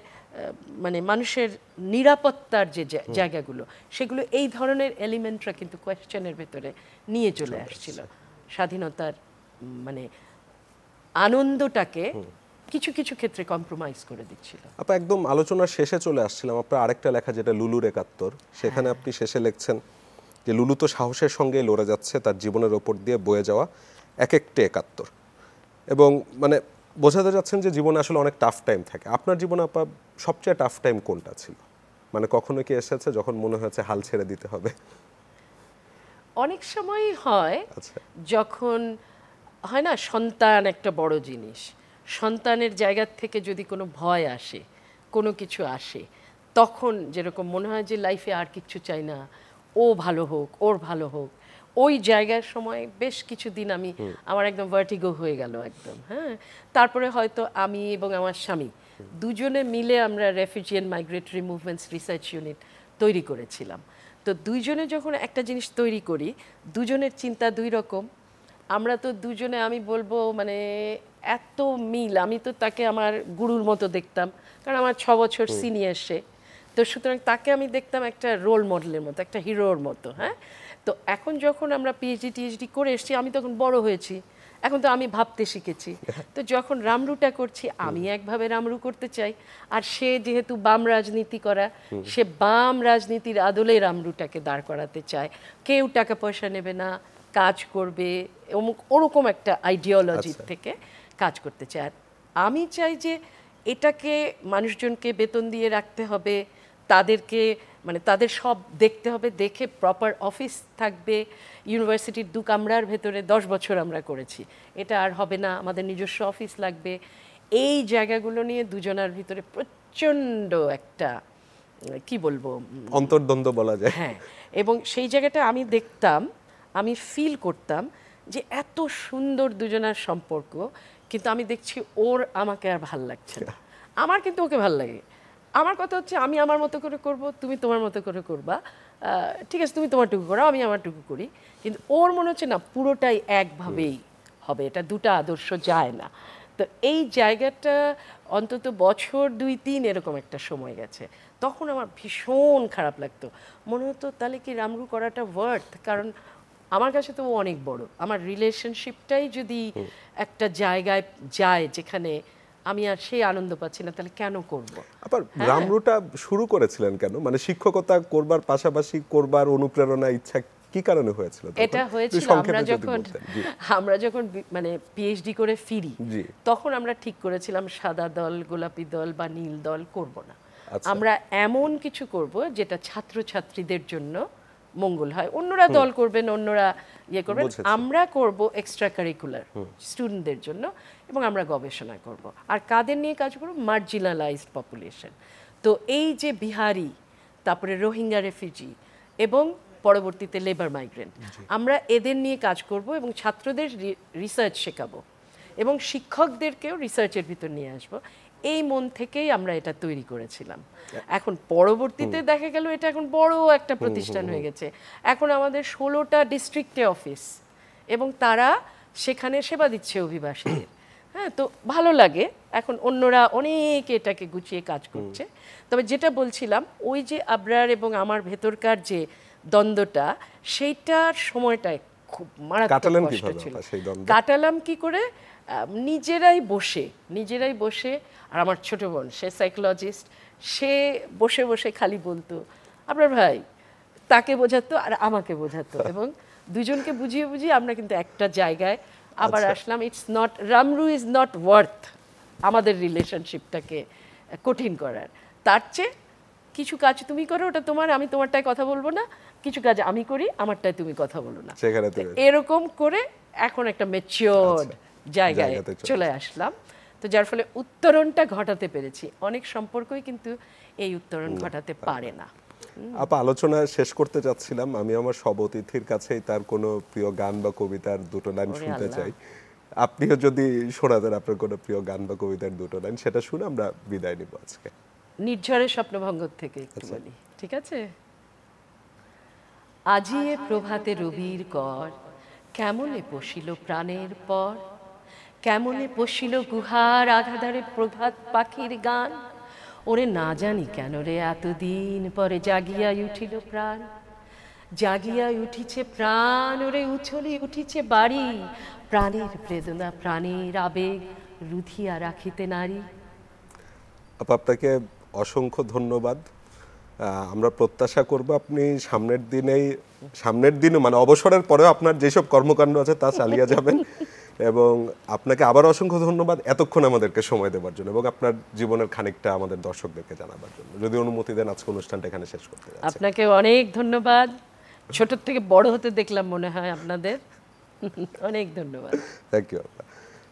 B: মানে মানুষের নিরাপত্তার যে জায়গাগুলো, সেগুলো এই ধরনের এলিমেন্টরা কিন্তু কোয়েশ্চেনের ভেতরে নিয়ে চলে আসছিল। স্বাধীনতার মানে আনন্দটাকে কিছু কিছু ক্ষেত্রে কম্প্রোমাইজ করে দিচ্ছিল।
A: আপা একদম আলোচনার শেষে চলে আসছিলাম, আপনার আরেকটা লেখা যেটা লুলুর 71, সেখানে আপনি শেষে লিখছেন যে লুলু তো সাহসের সঙ্গে লড়ে যাচ্ছে তার জীবনের ওপর দিয়ে বয়ে যাওয়া এক একটি 71, এবং মানে বোঝাতে যাচ্ছেন যে জীবনে আসলে অনেক টাফ টাইম থাকে। আপনার জীবনে আপা সবচেয়ে টাফ টাইম কোনটা ছিল? মানে কখনো কি এসেছে যখন মনে হয়েছে হাল ছেড়ে দিতে হবে?
B: অনেক সময়ই হয়,
A: আচ্ছা,
B: যখন হয় না সন্তান একটা বড় জিনিস, সন্তানের জায়গা থেকে যদি কোনো ভয় আসে, কোনো কিছু আসে, তখন যেরকম মনে হয় যে লাইফে আর কিচ্ছু চাই না, ও ভালো হোক, ওর ভালো হোক। ওই জায়গার সময় বেশ কিছুদিন আমার একদম ভার্টিগো হয়ে গেল একদম। হ্যাঁ, তারপরে হয়তো আমি এবং আমার স্বামী দুজনে মিলে আমরা refugee and migratory movements research unit তৈরি করেছিলাম। তো দুইজনে যখন একটা জিনিস তৈরি করি, দুজনের চিন্তা দুই রকম। আমরা তো দুজনে, আমি বলবো মানে এত মিল, আমি তো তাকে আমার গুরুর মতো দেখতাম, কারণ আমার 6 বছর সিনিয়র সে। তো সুতরাং তাকে আমি দেখতাম একটা রোল মডেলের মতো, একটা হিরোর মতো। হ্যাঁ, তো এখন যখন আমরা পিএইচডি করে এসেছি, আমি তখন বড় হয়েছি, এখন তো আমি ভাবতে শিখেছি। তো যখন রামরুটা করছি, আমি একভাবে রামরু করতে চাই, আর সে যেহেতু বাম রাজনীতি করা, সে বাম রাজনীতির আদলে রামরুটাকে দাঁড় করাতে চায়। কেউ টাকা পয়সা নেবে না, কাজ করবে, ওরকম একটা আইডিওলজি থেকে কাজ করতে চায়। আর আমি চাই যে এটাকে মানুষজনকে বেতন দিয়ে রাখতে হবে, তাদেরকে মানে তাদের সব দেখতে হবে, দেখে প্রপার অফিস থাকবে। ইউনিভার্সিটির 2 কামরার ভেতরে 10 বছর আমরা করেছি, এটা আর হবে না, আমাদের নিজস্ব অফিস লাগবে। এই জায়গাগুলো নিয়ে দুজনার ভিতরে প্রচণ্ড একটা কি বলবো
A: অন্তর্দ্বন্দ্ব বলা যায়।
B: হ্যাঁ, এবং সেই জায়গাটা আমি দেখতাম, আমি ফিল করতাম যে এত সুন্দর দুজনার সম্পর্ক, কিন্তু আমি দেখছি ওর আমাকে আর ভাল লাগছে না, আমার কিন্তু ওকে ভাল লাগে। আমার কথা হচ্ছে আমি আমার মতো করে করব, তুমি তোমার মতো করে করবা, ঠিক আছে, তুমি তোমারটুকু করো, আমি আমারটুকু করি। কিন্তু ওর মনে হচ্ছে না পুরোটাই একভাবেই হবে, এটা দুটো আদর্শ যায় না। তো এই জায়গাটা অন্তত বছর 2-3 এরকম একটা সময় গেছে, তখন আমার ভীষণ খারাপ লাগতো। মনে হতো তাহলে কি রামরু করাটা ওয়ার্থ? কারণ আমার কাছে তো ও অনেক বড়, আমার রিলেশনশিপটাই যদি একটা জায়গায় যায় যেখানে আমি আর সেই আনন্দ পাচ্ছি না, তাহলে কেন করব?
A: আবার রামরুটা শুরু করেছিলেন কেন? মানে শিক্ষকতা করবার পাশাপাশি করবার অনুপ্রেরণা, ইচ্ছা কি কারণে হয়েছিল?
B: এটা হয়েছিল আমরা যখন মানে পিএইচডি করে ফিরি, তখন আমরা ঠিক করেছিলাম সাদা দল, গোলাপি দল বা নীল দল করব না। আমরা এমন কিছু করব যেটা ছাত্রছাত্রীদের জন্য মঙ্গল হয়। অন্যরা দল করবেন, অন্যরা ইয়ে করবেন, আমরা করব এক্সট্রা কারিকুলার স্টুডেন্টদের জন্য, এবং আমরা গবেষণা করব। আর কাদের নিয়ে কাজ করব? Marginalised population. তো এই যে বিহারি, তারপরে রোহিঙ্গা রেফিউজি এবং পরবর্তীতে লেবার মাইগ্রেন্ট, আমরা এদের নিয়ে কাজ করব এবং ছাত্রদের রিসার্চ শেখাবো এবং শিক্ষকদেরকেও রিসার্চের ভিতর নিয়ে আসবো। এই মন থেকেই আমরা এটা তৈরি করেছিলাম। এখন পরবর্তীতে দেখা গেল এটা এখন বড় একটা প্রতিষ্ঠান হয়ে গেছে। এখন আমাদের 16টা ডিস্ট্রিক্টে অফিস, এবং তারা সেখানে সেবা দিচ্ছে অভিবাসীদের। হ্যাঁ, তো ভালো লাগে। এখন অন্যরা অনেক এটাকে গুছিয়ে কাজ করছে। তবে যেটা বলছিলাম, ওই যে আবরার এবং আমার ভেতরকার যে দ্বন্দ্বটা, সেইটার সময়টায় খুব মারাত্মক
A: কাটালেন
B: কষ্ট
A: কিভাবে
B: ছিল।
A: আপা সেই দ্বন্দ্ব?
B: কাটালাম কি করে? নিজেরাই বসে, আর আমার ছোট বোন সে সাইকোলজিস্ট, সে বসে বসে খালি বলতো আপনার ভাই, তাকে বোঝাতো আর আমাকে বোঝাতো, এবং দুজনকে বুঝিয়ে বুঝিয়ে আমরা কিন্তু একটা জায়গায় আবার আসলাম। ইটস নট, রামরু ইজ নট ওয়ার্থ আমাদের রিলেশনশিপটাকে কঠিন করার। তার চেয়ে কিছু কাজ তুমি করো, ওটা তোমার, আমি তোমারটায় কথা বলবো না, কিছু কাজ আমি করি, আমারটায় তুমি কথা বলো না।
A: সেখানে
B: তো এরকম করে এখন একটা ম্যাচিওরড জায়গায়
A: জায়গাতে
B: চলে আসলাম। তো যার ফলে উত্তরণটা ঘটাতে পেরেছি। অনেক সম্পর্কই কিন্তু এই উত্তরণ ঘটাতে পারে না।
A: আপা, আলোচনা শেষ করতে যাচ্ছিলাম, আমি আমার সব অতিথির কাছেই তার কোনো প্রিয় গান বা কবিতার দুটো লাইন
B: ওরে
A: শুনতে
B: আল্লাহ।
A: চাই। আপনিও যদি শোনাতেন আপনার কোনো প্রিয় গান বা কবিতার দুটো লাইন, সেটা শুনে আমরা বিদায় নিব আজকে।
B: নির্ঝরের স্বপ্নভঙ্গ থেকে একটু বলি, ঠিক আছে? আজি এ প্রভাতে রবির কর, কেমনে পশিল প্রাণের পর, কেমনে পশিল গুহার আঘাধারে প্রভাত পাখির গান, ওরে না জানি কেন রে এতদিন পরে জাগিয়া উঠিল প্রাণ, জাগিয়া উঠিছে প্রাণ, ওরে উছলি উঠিছে বাড়ি, প্রাণের বেদনা প্রাণের আবেগ রুধিয়া রাখিতে নারী।
A: আপা, আপনাকে অসংখ্য ধন্যবাদ। আমরা প্রত্যাশা করব আপনি সামনের দিনে মানে অবসরের পরেও আপনার যেসব কর্মকাণ্ড আছে তা চালিয়ে যাবেন। এবং আপনাকে আবার অসংখ্য ধন্যবাদ এতক্ষণ আমাদেরকে সময় দেওয়ার জন্য এবং আপনার জীবনের খানিকটা আমাদের দর্শকদেরকে জানাবার জন্য। যদি অনুমতি দেন আজকে অনুষ্ঠানটা এখানে শেষ করতে যাচ্ছি।
B: আপনাকে অনেক ধন্যবাদ। ছোট থেকে বড় হতে দেখলাম মনে হয় আপনাদের। অনেক ধন্যবাদ।
A: Thank you.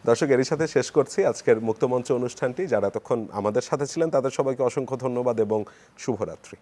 A: দর্শক, এরই সাথে শেষ করছি আজকের মুক্তমঞ্চ অনুষ্ঠানটি। যারা এতক্ষণ আমাদের সাথে ছিলেন তাদের সবাইকে অসংখ্য ধন্যবাদ এবং শুভরাত্রি।